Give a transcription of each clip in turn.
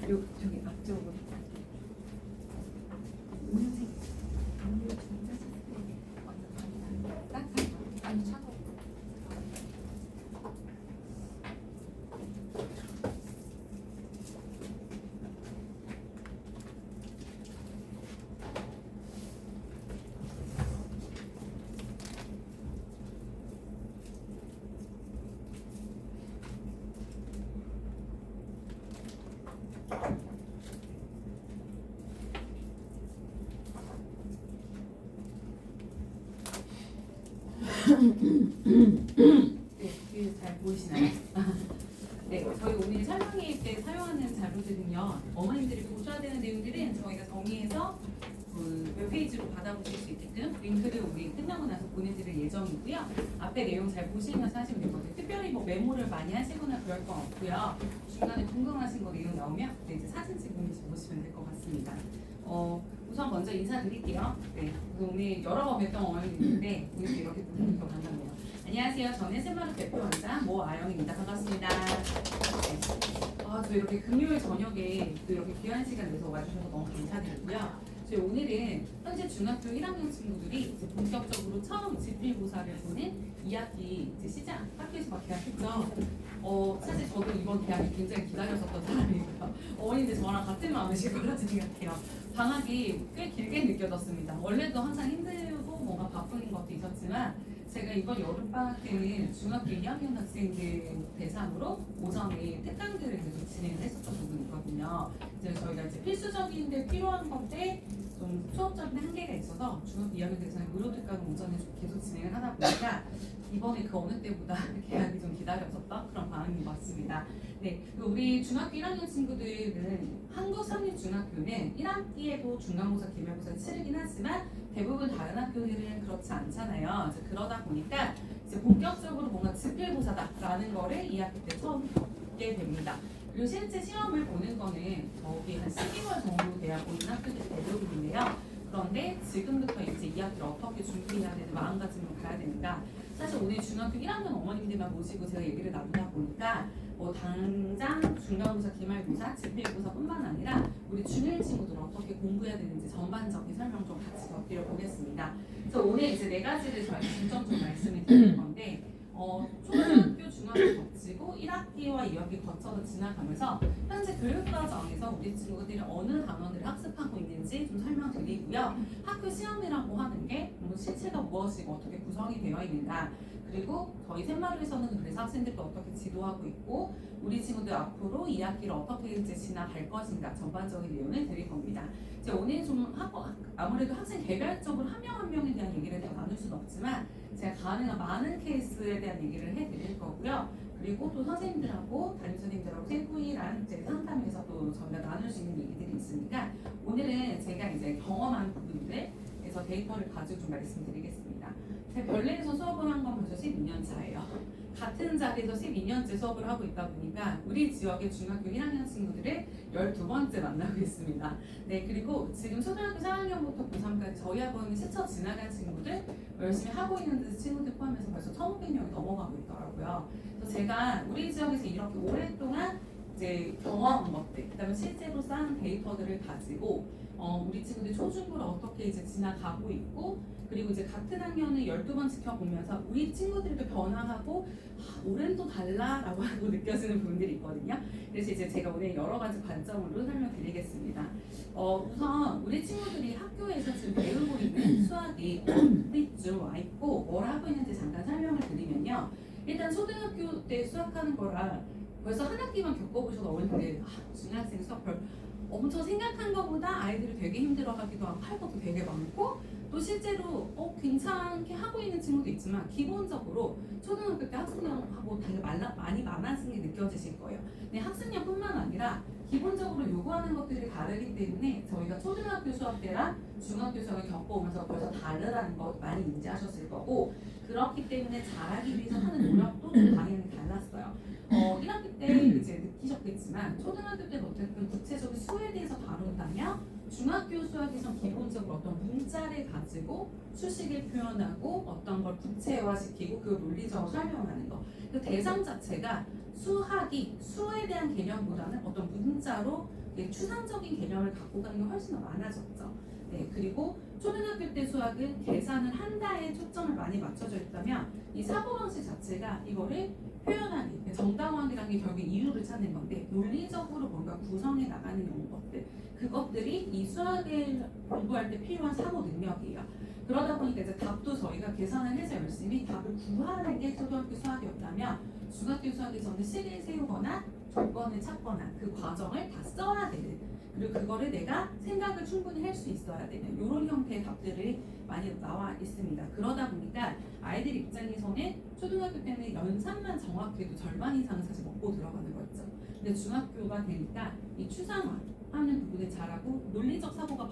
저기 앞쪽으로. 은색 담요 전자책 완전 따뜻한 거. 아니 차가워. 네, 뒤에 잘 보이시나요? 네, 저희 오늘 설명회의 때 사용하는 자료들은요, 어머님들이 보셔야 되는 내용들은 저희가 정리해서 그 웹페이지로 받아보실 수 있게끔 링크를 우리 끝나고 나서 보내드릴 예정이고요. 앞에 내용 잘 보시면서 하시면 될 것 같아요. 특별히 뭐 메모를 많이 하시거나 그럴 건 없고요. 중간에 궁금하신 거 내용 나오면 그때 이제 사진 찍으면서 보시면 될 것 같습니다. 우선 먼저 인사드릴게요. 네, 오늘 여러 번 뵀던 어머님인데 오늘 이렇게 보니까 반갑네요. 안녕하세요. 저는 샘마루 대표 원장 모아영입니다. 반갑습니다. 네. 저 이렇게 금요일 저녁에 또 이렇게 귀한 시간 내서 와주셔서 너무 감사드리고요. 저희 오늘은 현재 중학교 1학년 친구들이 이제 본격적으로 처음 집필고사를 보는 2학기 이제 시작 학교에서 막 개학했죠. 사실 저도 이번 개학이 굉장히 기다렸었던 사람이고요. 어머님들 저랑 같은 마음이실 거라 생각해요. 방학이 꽤 길게 느껴졌습니다. 원래도 항상 힘들고 뭔가 바쁜 것도 있었지만 제가 이번 여름방학 때는 중학교 2학년 학생들 대상으로 오전에 특강들을 계속 진행을 했었던 부분이 있거든요. 이제 저희가 이제 필수적인데 필요한 건데 좀 수업적인 한계가 있어서 중학교 2학년 대상에 무료 특강을 오전에 좀 계속 진행을 하다 보니까 이번에 그 어느 때보다 개학이 좀 기다려졌던 그런 방학인 것 같습니다. 네, 우리 중학교 1학년 친구들은 한국 삼립중학교는 1학기에도 중간고사, 기말고사를 치르긴 하지만 대부분 다른 학교들은 그렇지 않잖아요. 이제 그러다 보니까 이제 본격적으로 뭔가 집필고사다라는 거를 2학기 때 처음 겪게 됩니다. 그리고 실제 시험을 보는 거는 거의 한 12월 정도 돼야 보는 학교들이 대부분인데요. 그런데 지금부터 이제 2학기를 어떻게 준비해야 되는 마음가짐으로 가야 되는가. 사실 오늘 중학교 1학년 어머님들만 모시고 제가 얘기를 나누다 보니까 당장 중간고사, 기말고사, 집필고사뿐만 아니라 우리 중1 친구들 어떻게 공부해야 되는지 전반적인 설명 좀 같이 드려보겠습니다. 그래서 오늘 이제 4가지를 저희가 중점적으로 말씀을 드릴 건데 초등학교, 중학교 거치고 1학기와 2학기 거쳐서 지나가면서 현재 교육과정에서 우리 친구들이 어느 단원들을 학습하고 있는지 좀 설명드리고요. 학교 시험이라고 하는 게 실체가 무엇이고 어떻게 구성이 되어 있는가, 그리고 저희 샘마루에서는 그래서 학생들도 어떻게 지도하고 있고 우리 친구들 앞으로 2학기를 어떻게 이제 지나갈 것인가 전반적인 내용을 드릴 겁니다. 제가 오늘 좀 아무래도 학생 개별적으로 한 명 한 명에 대한 얘기를 다 나눌 수는 없지만 제가 가능한 많은 케이스에 대한 얘기를 해드릴 거고요. 그리고 또 선생님들하고 담임선생님들하고 세부이랑 이제 상담에서 또 저희가 나눌 수 있는 얘기들이 있으니까 오늘은 제가 이제 경험한 부분들에서 데이터를 가지고 좀 말씀드리겠습니다. 제가 별내에서 수업을 한 건 벌써 12년 차예요. 같은 자리에서 12년째 수업을 하고 있다 보니까 우리 지역의 중학교 1학년 친구들을 12번째 만나고 있습니다. 네, 그리고 지금 초등학교 4학년부터 고3까지 저희 학원에 스쳐 지나간 친구들 열심히 하고 있는 친구들 포함해서 벌써 1,500명이 넘어가고 있더라고요. 그래서 제가 우리 지역에서 이렇게 오랫동안 이제 경험한 것들, 그다음에 실제로 쌓은 데이터들을 가지고 우리 친구들 초중고를 어떻게 이제 지나가고 있고, 그리고 이제 같은 학년을 12번 지켜보면서 우리 친구들도 변화하고 올해는 또 달라라고 하고 느껴지는 부분들이 있거든요. 그래서 이제 제가 오늘 여러 가지 관점으로 설명드리겠습니다. 우선 우리 친구들이 학교에서 지금 배우고 있는 수학이 어디쯤 와 있고 뭘 하고 있는지 잠깐 설명을 드리면요. 일단 초등학교 때 수학하는 거라 벌써 한 학기만 겪어보셔도 어른들 중학생 수학 별 엄청 생각한 것보다 아이들이 되게 힘들어하기도 하고 할 것도 되게 많고 또 실제로 괜찮게 하고 있는 친구도 있지만 기본적으로 초등학교 때 학습량하고 되게 많이 많아진 게 느껴지실 거예요. 근데 학습량뿐만 아니라 기본적으로 요구하는 것들이 다르기 때문에 저희가 초등학교 수업 때랑 중학교 수업을 겪어오면서 벌써 다르다는 거 많이 인지하셨을 거고, 그렇기 때문에 잘하기 위해서 하는 노력도 좀 당연히 달랐어요. 1학기 때 이제 느끼셨겠지만 초등학교 때는 어쨌든 구체적인 수에 대해서 다룬다면 중학교 수학에서 기본적으로 어떤 문자를 가지고 수식을 표현하고 어떤 걸 구체화시키고 그 논리적으로 설명하는 거. 그 대상 자체가 수학이 수에 대한 개념보다는 어떤 문자로 추상적인 개념을 갖고 가는 게 훨씬 더 많아졌죠. 네, 그리고 초등학교 때 수학은 계산을 한다에 초점을 많이 맞춰져 있다면 이 사고방식 자체가 이거를 표현하기, 정당화하기라는 게 결국 이유를 찾는 건데 논리적으로 뭔가 구성해 나가는 것들, 그것들이 이 수학을 공부할 때 필요한 사고 능력이에요. 그러다 보니까 이제 답도 저희가 계산을 해서 열심히 답을 구하는 게 초등학교 수학이었다면 중학교 수학에서는 식을 세우거나 조건을 찾거나 그 과정을 다 써야 되는, 그리고 그거를 내가 생각을 충분히 할 수 있어야 되는 이런 형태의 답들이 많이 나와 있습니다. 그러다 보니까 아이들 입장에서는 초등학교 때는 연산만 정확해도 절반 이상은 사실 먹고 들어가는 거였죠. 근데 중학교가 되니까 이 추상화하는 부분을 잘하고 논리적 사고가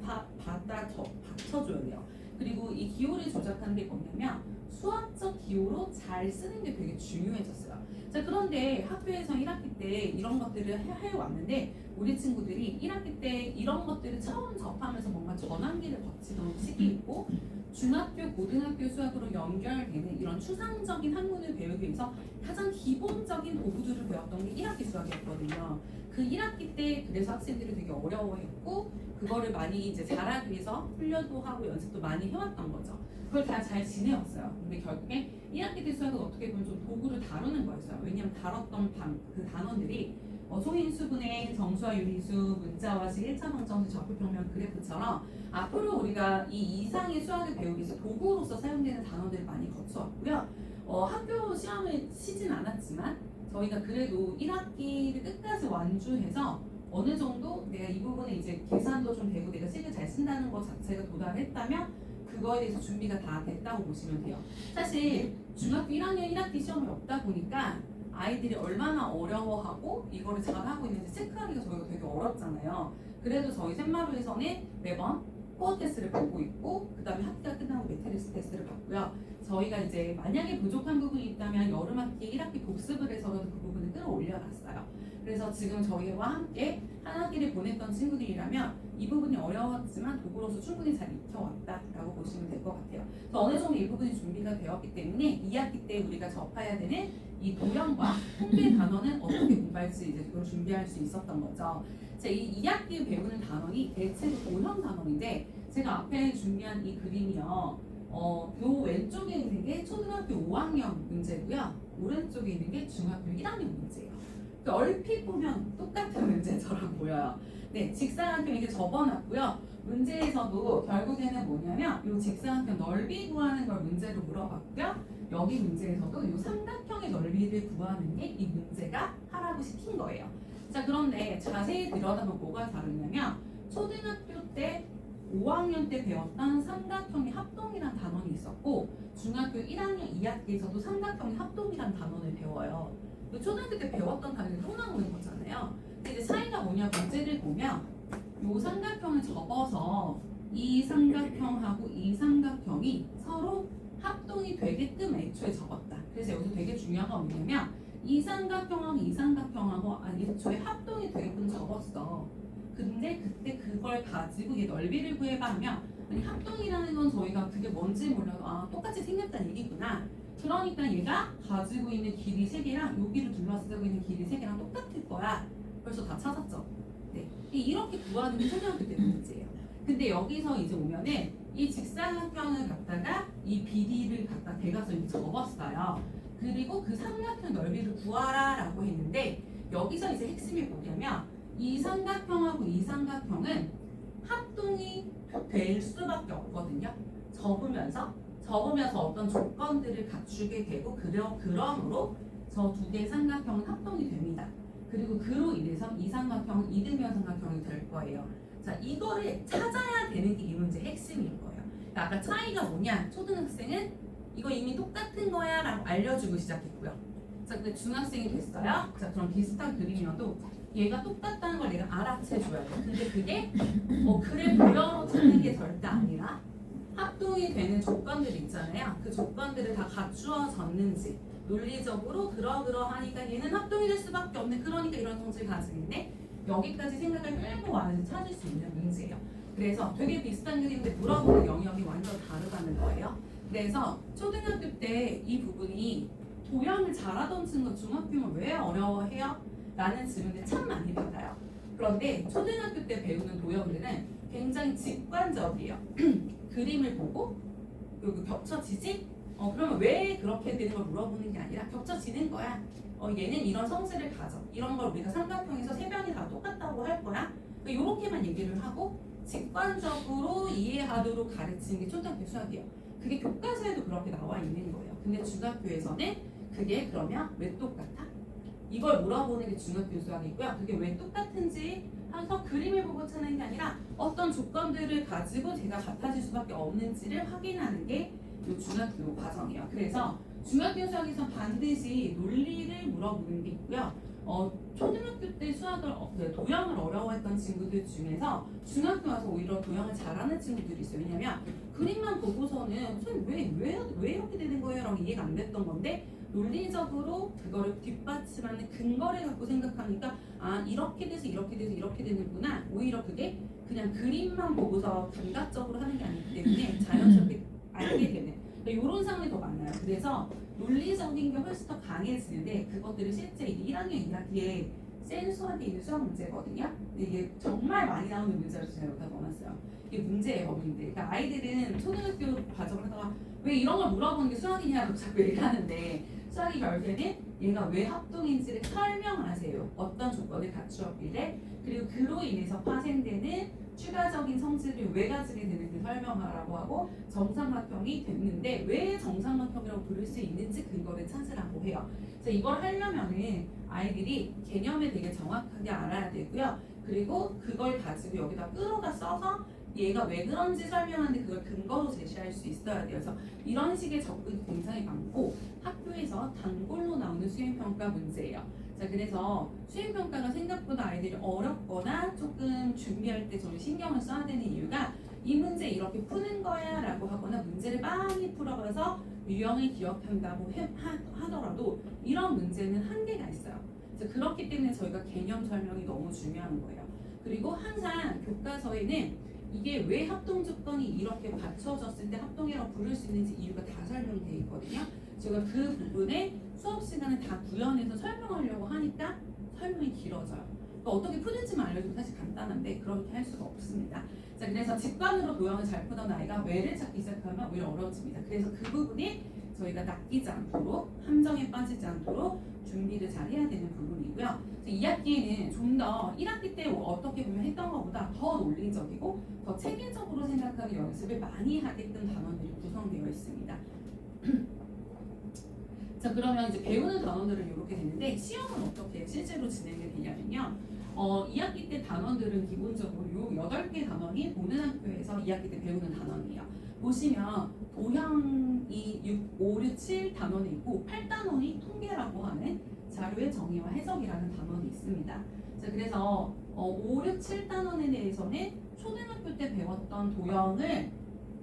받쳐줘야 돼요. 그리고 이 기호를 조작하는 게 뭐냐면 수학적 기호로 잘 쓰는 게 되게 중요해졌어요. 자, 그런데 학교에서 1학기 때 이런 것들을 해왔는데 우리 친구들이 1학기 때 이런 것들을 처음 접하면서 뭔가 전환기를 거치던 시기이고 중학교, 고등학교 수학으로 연결되는 이런 추상적인 학문을 배우기 위해서 가장 기본적인 도구들을 배웠던 게 1학기 수학이었거든요. 그 1학기 때 그래서 학생들이 되게 어려워했고 그거를 많이 이제 잘하기 위해서 훈련도 하고 연습도 많이 해왔던 거죠. 그걸 다 잘 지내왔어요. 근데 결국에 1학기 때 수학은 어떻게 보면 좀 도구를 다루는 거였어요. 왜냐하면 다뤘던 그 단원들이 소인수분해, 정수와 유리수, 문자와식, 1차 방정식, 좌표평면 그래프처럼 앞으로 우리가 이 이상의 수학을 배우기 위해서 도구로서 사용되는 단어들을 많이 거쳐왔고요. 학교 시험을 치진 않았지만 저희가 그래도 1학기를 끝까지 완주해서 어느 정도 내가 이 부분에 이제 계산도 좀 되고 내가 식을 잘 쓴다는 것 자체가 도달했다면 그거에 대해서 준비가 다 됐다고 보시면 돼요. 사실 중학교 1학년 1학기 시험이 없다 보니까 아이들이 얼마나 어려워하고 이거를 잘하고 있는지 체크하기가 저희가 되게 어렵잖아요. 그래도 저희 샘마루에서는 매번 코어 테스트를 보고 있고 그 다음에 학기가 끝나고 매트리스 테스트를 받고요. 저희가 이제 만약에 부족한 부분이 있다면 여름학기 1학기 복습을 해서라도 그 부분을 끌어올려놨어요. 그래서 지금 저희와 함께 한 학기를 보냈던 친구들이라면 이 부분이 어려웠지만 도구로서 충분히 잘 익혀왔다라고 보시면 될 것 같아요. 그래서 어느 정도 이 부분이 준비가 되었기 때문에 2학기 때 우리가 접해야 되는 이 도형과 통계 단어는 어떻게 공부할지 이제 그걸 준비할 수 있었던 거죠. 자, 이 2학기 배우는 단원이 대체로 도형 단원인데 제가 앞에 준비한 이 그림이요. 요 왼쪽에 있는 게 초등학교 5학년 문제고요. 오른쪽에 있는 게 중학교 1학년 문제예요. 얼핏 보면 똑같은 문제처럼 보여요. 네, 직사각형 이렇게 접어놨고요. 문제에서도 결국에는 뭐냐면 이 직사각형 넓이 구하는 걸 문제로 물어봤고요. 여기 문제에서도 이 삼각형의 넓이를 구하는 게 이 문제가 하라고 시킨 거예요. 자, 그런데 자세히 들여다보면 뭐가 다르냐면 초등학교 때 5학년 때 배웠던 삼각형의 합동이란 단원이 있었고 중학교 1학년 2학기에서도 삼각형의 합동이란 단원을 배워요. 초등학교 때 배웠던 단원이 또 나오는 거잖아요. 근데 이제 차이가 뭐냐, 문제를 보면 이 삼각형을 접어서 이 삼각형하고 이 삼각형이 서로 합동이 되게끔 애초에 접었다. 그래서 여기서 되게 중요한 건 뭐냐면 이 삼각형하고 이 삼각형하고 애초에 합동이 되게끔 접었어. 근데 그때 그걸 가지고 얘 넓이를 구해봐 하면 아니 합동이라는 건 저희가 그게 뭔지 몰라도 똑같이 생겼다는 얘기구나. 그러니까 얘가 가지고 있는 길이 3개랑 여기를 둘러싸고 있는 길이 3개랑 똑같을 거야. 벌써 다 찾았죠? 네. 이렇게 구하는 게 초등학교 때 문제예요. 근데 여기서 이제 오면은 이 직사각형을 갖다가 이 비리를 갖다 대각선 이렇게 접었어요. 그리고 그 삼각형 넓이를 구하라 라고 했는데 여기서 이제 핵심이 뭐냐면 이 삼각형하고 이 삼각형은 합동이 될 수밖에 없거든요. 접으면서 어떤 조건들을 갖추게 되고 그러므로 저 두 개의 삼각형은 합동이 됩니다. 그리고 그로 인해서 이 삼각형은 이등변 삼각형이 될 거예요. 자, 이거를 찾아야 되는 게 이 문제의 핵심인 거예요. 그러니까 아까 차이가 뭐냐? 초등학생은 이거 이미 똑같은 거야 라고 알려주고 시작했고요. 자, 근데 중학생이 됐어요. 자, 그럼 비슷한 그림이어도 얘가 똑같다는 걸 내가 알아채줘야 돼. 근데 그게 그래 보여 찾는 게 절대 아니라 합동이 되는 조건들이 있잖아요. 그 조건들을 다 갖추어졌는지 논리적으로 그러하니까 얘는 합동이 될 수밖에 없네. 그러니까 이런 성질을 가지고 있네. 여기까지 생각을 끌고 와서 찾을 수 있는 문제예요. 그래서 되게 비슷한 그림인데 물어보는 영역이 완전 다르다는 거예요. 그래서 초등학교 때 이 부분이 도형을 잘하던 친구 중학교는 왜 어려워해요? 라는 질문을 참 많이 받아요. 그런데 초등학교 때 배우는 도형들은 굉장히 직관적이에요. 그림을 보고 그리고 겹쳐지지? 그러면 왜 그렇게 되는 걸 물어보는 게 아니라 겹쳐지는 거야. 얘는 이런 성질을 가져. 이런 걸 우리가 삼각형에서 세 변이 다 똑같다고 할 거야. 그러니까 이렇게만 얘기를 하고 직관적으로 이해하도록 가르치는 게 초등학교 수학이에요. 그게 교과서에도 그렇게 나와 있는 거예요. 근데 중학교에서는 그게 그러면 왜 똑같아? 이걸 물어보는 게 중학교 수학이고요. 그게 왜 똑같은지 해서 그림을 보고 찾는 게 아니라 어떤 조건들을 가지고 제가 같아질 수밖에 없는지를 확인하는 게 이 중학교 과정이에요. 그래서 중학교 수학에서 반드시 논리를 물어보는 게 있고요. 초등학교 때 수학을 도형을 어려워했던 친구들 중에서 중학교 와서 오히려 도형을 잘하는 친구들이 있어요. 왜냐면 그림만 보고서는 선생님 왜 이렇게 되는 거예요? 라고 이해가 안 됐던 건데 논리적으로 그거를 뒷받침하는 근거를 갖고 생각하니까 이렇게 돼서 이렇게 돼서 이렇게 되는구나. 오히려 그게 그냥 그림만 보고서 감각적으로 하는 게 아니기 때문에 자연스럽게 알게 되는 이런 상황이 더 많아요. 그래서 논리적인 게 훨씬 더 강해지는데 그것들을 실제 1학년 2학기에 센수한테 있는 수학 문제거든요. 근데 이게 정말 많이 나오는 문제라서 제가 여기다 넣어놨어요. 이게 문제예요, 어머님들. 그러니까 아이들은 초등학교 과정을 하다가 왜 이런 걸 물어보는 게 수학이냐고 자꾸 얘기하는데 수학이 결국에는 얘가 왜 합동인지를 설명하세요. 어떤 조건을 갖추었길래 그리고 그로 인해서 파생되는 추가적인 성질을 왜 가지게 되는지 설명하라고 하고 정삼각형이 됐는데 왜 정삼각형이라고 부를 수 있는지 근거를 찾으라고 해요. 그래서 이걸 하려면은 아이들이 개념을 되게 정확하게 알아야 되고요. 그리고 그걸 가지고 여기다 끌어다 써서 얘가 왜 그런지 설명하는데 그걸 근거로 제시할 수 있어야 돼요. 그래서 이런 식의 접근이 굉장히 많고 학교에서 단골로 나오는 수행평가 문제예요. 자, 그래서 수행평가가 생각보다 아이들이 어렵거나 조금 준비할 때 좀 신경을 써야 되는 이유가 이 문제 이렇게 푸는 거야 라고 하거나 문제를 많이 풀어봐서 유형을 기억한다고 하더라도 이런 문제는 한계가 있어요. 그래서 그렇기 때문에 저희가 개념 설명이 너무 중요한 거예요. 그리고 항상 교과서에는 이게 왜 합동 조건이 이렇게 갖춰졌을 때 합동이라고 부를 수 있는지 이유가 다 설명되어 있거든요. 제가 그 부분에 수업 시간을 다 구현해서 설명하려고 하니까 설명이 길어져요. 그러니까 어떻게 푸는지만 알려주면 사실 간단한데 그렇게 할 수가 없습니다. 자, 그래서 직관으로 도형을 잘 푸던 아이가 왜를 찾기 시작하면 오히려 어려워집니다. 그래서 그 부분이 저희가 낚이지 않도록 함정에 빠지지 않도록 준비를 잘 해야 되는 부분이고요. 2학기에는 좀 더 1학기 때 어떻게 보면 했던 것보다 더 논리적이고 더 체계적으로 생각하는 연습을 많이 하게끔 단원들이 구성되어 있습니다. 자, 그러면 이제 배우는 단원들은 이렇게 되는데 시험은 어떻게 실제로 진행이 되냐면요. 2학기 때 단원들은 기본적으로 요 8개 단원이 보는 학교에서 2학기 때 배우는 단원이에요. 보시면 도형이 6, 5, 6, 7 단원이 있고 8단원이 통계라고 하는 자료의 정의와 해석이라는 단원이 있습니다. 자, 그래서 5, 6, 7단원에 대해서는 초등학교 때 배웠던 도형을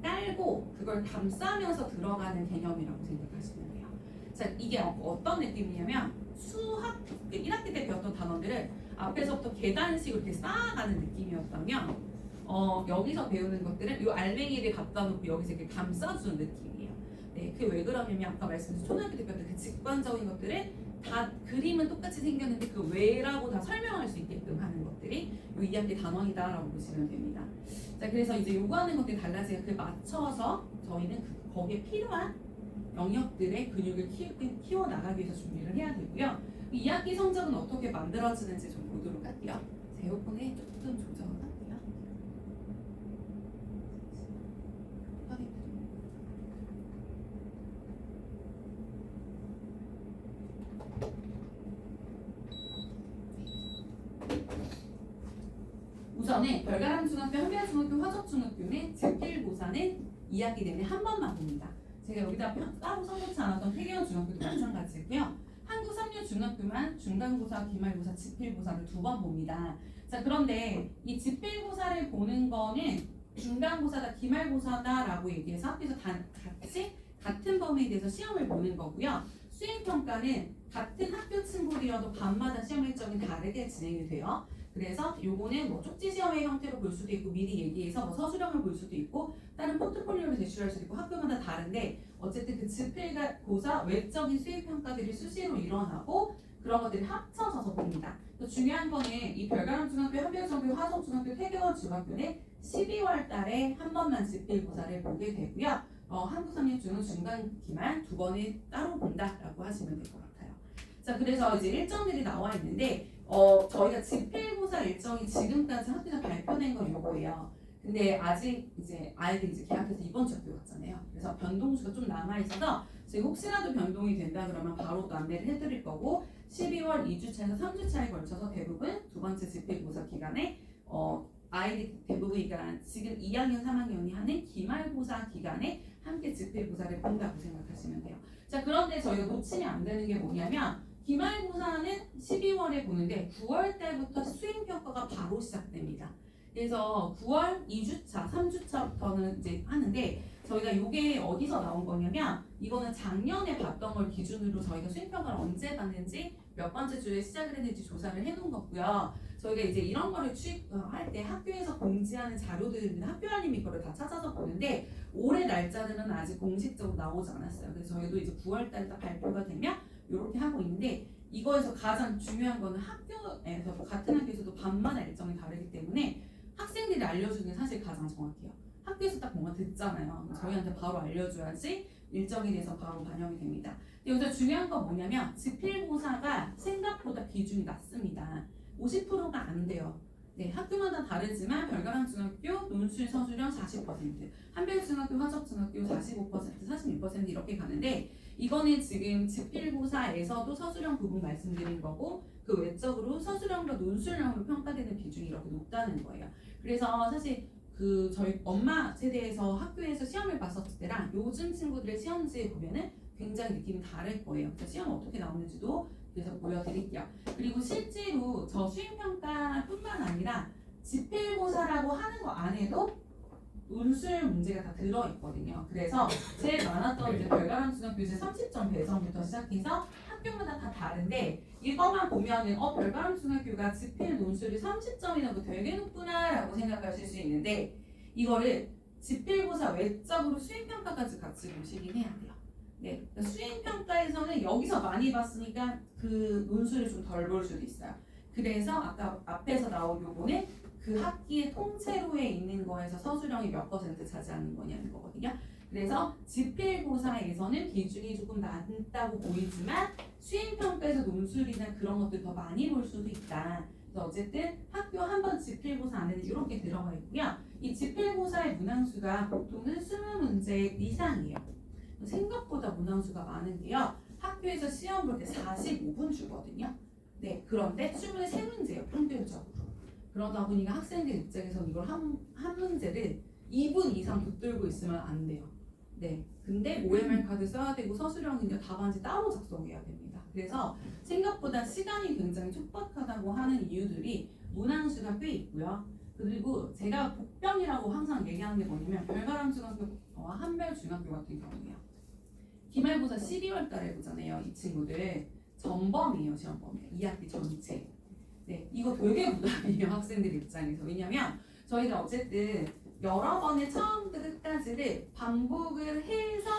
깔고 그걸 감싸면서 들어가는 개념이라고 생각하시면 돼요. 자, 이게 어떤 느낌이냐면 수학 1학기 때 배웠던 단원들을 앞에서부터 계단식으로 이렇게 쌓아가는 느낌이었다면 여기서 배우는 것들은 이 알맹이를 갖다 놓고 여기서 이렇게 감싸주는 느낌이에요. 네, 그게 왜 그러냐면 아까 말씀드린 초등학교 때 배웠던 그 직관적인 것들을 다 그림은 똑같이 생겼는데 그 왜라고 다 설명할 수 있게끔 하는 것들이 이 2학기 단원이다라고 보시면 됩니다. 자, 그래서 이제 요구하는 것들이 달라지니까 그에 맞춰서 저희는 거기에 필요한 영역들의 근육을 키워 나가기 위해서 준비를 해야 되고요. 2학기 성적은 어떻게 만들어지는지 좀 보도록 할게요. 제 에어컨에 조금 조정을 할게요. 우선은 별가람중학교, 한별중학교, 화적중학교는 즉필고사는 2학기 내내 한 번만 봅니다. 제가 여기다 따로 써놓지 않았던 태계원 중학교도 마찬가지고요. 한국 3류 중학교만 중간고사, 기말고사, 지필고사를 2번 봅니다. 자, 그런데 이 지필고사를 보는 거는 중간고사다, 기말고사다라고 얘기해서 학교에서 같이 같은 범위에 대해서 시험을 보는 거고요. 수행평가는 같은 학교 친구들이어도 밤마다 시험 일정이 다르게 진행이 돼요. 그래서 요거는 뭐 쪽지 시험의 형태로 볼 수도 있고 미리 얘기해서 뭐 서술형을 볼 수도 있고 다른 포트폴리오를 제출할 수도 있고 학교마다 다른데 어쨌든 그 지필고사 외적인 수행평가들이 수시로 일어나고 그런 것들이 합쳐져서 봅니다. 또 중요한 거는 이 별가람 중학교, 한국중학교, 화석중학교, 태교원 중학교는 12월 달에 한 번만 집필고사를 보게 되고요. 한국상립중은 중간 기말 두 번을 따로 본다라고 하시면 될 것 같아요. 자, 그래서 이제 일정들이 나와 있는데 저희가 집필고사 일정이 지금까지 학교에서 발표된 건 요거예요. 근데 아직 이제 아이들이 이제 개학해서 이번 주 학교 갔잖아요. 그래서 변동수가 좀 남아 있어서 지금 혹시라도 변동이 된다 그러면 바로 또 안내를 해드릴 거고 12월 2주차에서 3주차에 걸쳐서 대부분 두 번째 집필고사 기간에 아이들 대부분이가 지금 2학년, 3학년이 하는 기말고사 기간에 함께 집필고사를 본다고 생각하시면 돼요. 자, 그런데 저희가 놓치면 안 되는 게 뭐냐면 기말고사는 12월에 보는데 9월 달부터 수행평가가 바로 시작됩니다. 그래서 9월 2주차, 3주차부터는 이제 하는데 저희가 이게 어디서 나온 거냐면 이거는 작년에 봤던 걸 기준으로 저희가 수행평가를 언제 받는지 몇 번째 주에 시작을 했는지 조사를 해놓은 거고요. 저희가 이제 이런 거를 취입할 때 학교에서 공지하는 자료들은 학교 알림이 거를 다 찾아서 보는데 올해 날짜들은 아직 공식적으로 나오지 않았어요. 그래서 저희도 이제 9월 달에 발표가 되면 이렇게 하고 있는데 이거에서 가장 중요한 거는 학교에서 같은 학교에서도 반마다 일정이 다르기 때문에 학생들이 알려주는 게 사실 가장 정확해요. 학교에서 딱 뭔가 듣잖아요. 저희한테 바로 알려줘야지 일정에 대해서 바로 반영이 됩니다. 근데 여기서 중요한 건 뭐냐면 집필고사가 생각보다 비중이 낮습니다. 50%가 안 돼요. 네, 학교마다 다르지만 별가람 중학교, 논술, 서술형 40%, 한별중학교, 화적중학교 45%, 46% 이렇게 가는데 이거는 지금 집필고사에서도 서술형 부분 말씀드린 거고 그 외적으로 서술형과 논술형으로 평가되는 비중이 이렇게 높다는 거예요. 그래서 사실 그 저희 엄마 세대에서 학교에서 시험을 봤었을 때랑 요즘 친구들의 시험지에 보면은 굉장히 느낌이 다를 거예요. 그래서 시험 어떻게 나오는지도 그래서 보여드릴게요. 그리고 실제로 저 수행평가뿐만 아니라 집필고사라고 하는 거 안에도 논술 문제가 다 들어있거든요. 그래서 제일 많았던 이제 별가람 중학교 이제 30점 배정부터 시작해서 학교마다 다 다른데 이거만 보면은 별가람 중학교가 집필 논술이 30점이나 거 되게 높구나라고 생각하실 수 있는데 이거를 집필고사 외적으로 수행평가까지 같이 보시긴 해야 돼요. 네, 수행평가에서는 여기서 많이 봤으니까 그 논술을 좀 덜 볼 수도 있어요. 그래서 아까 앞에서 나온 요거는 그 학기의 통째로에 있는 거에서 서술형이 몇 % 차지하는 거냐는 거거든요. 그래서 집필고사에서는 비중이 조금 낮다고 보이지만 수행평가에서 논술이나 그런 것들 더 많이 볼 수도 있다. 그래서 어쨌든 학교 한 번 집필고사 안에는 이렇게 들어가 있고요. 이 집필고사의 문항수가 보통은 20문제 이상이에요. 생각보다 문항수가 많은데요. 학교에서 시험 볼 때 45분 주거든요. 네, 그런데 23문제예요. 평균적으로. 그러다 보니까 학생들 입장에서는 이걸 한 문제를 2분 이상 붙들고 있으면 안 돼요. 네, 근데 OMR 카드 써야 되고 서술형은요 답안지 따로 작성해야 됩니다. 그래서 생각보다 시간이 굉장히 촉박하다고 하는 이유들이 문항수가 꽤 있고요. 그리고 제가 복병이라고 항상 얘기하는 게 뭐냐면 별가람 중학교와 한별 중학교 같은 경우에요. 기말고사 12월 달에 보잖아요. 이 친구들 전범이에요. 시험범이에요. 2학기 전체. 네, 이거 되게 부담이에요. 학생들 입장에서. 왜냐면 저희가 어쨌든 여러 번의 처음부터 끝까지를 반복을 해서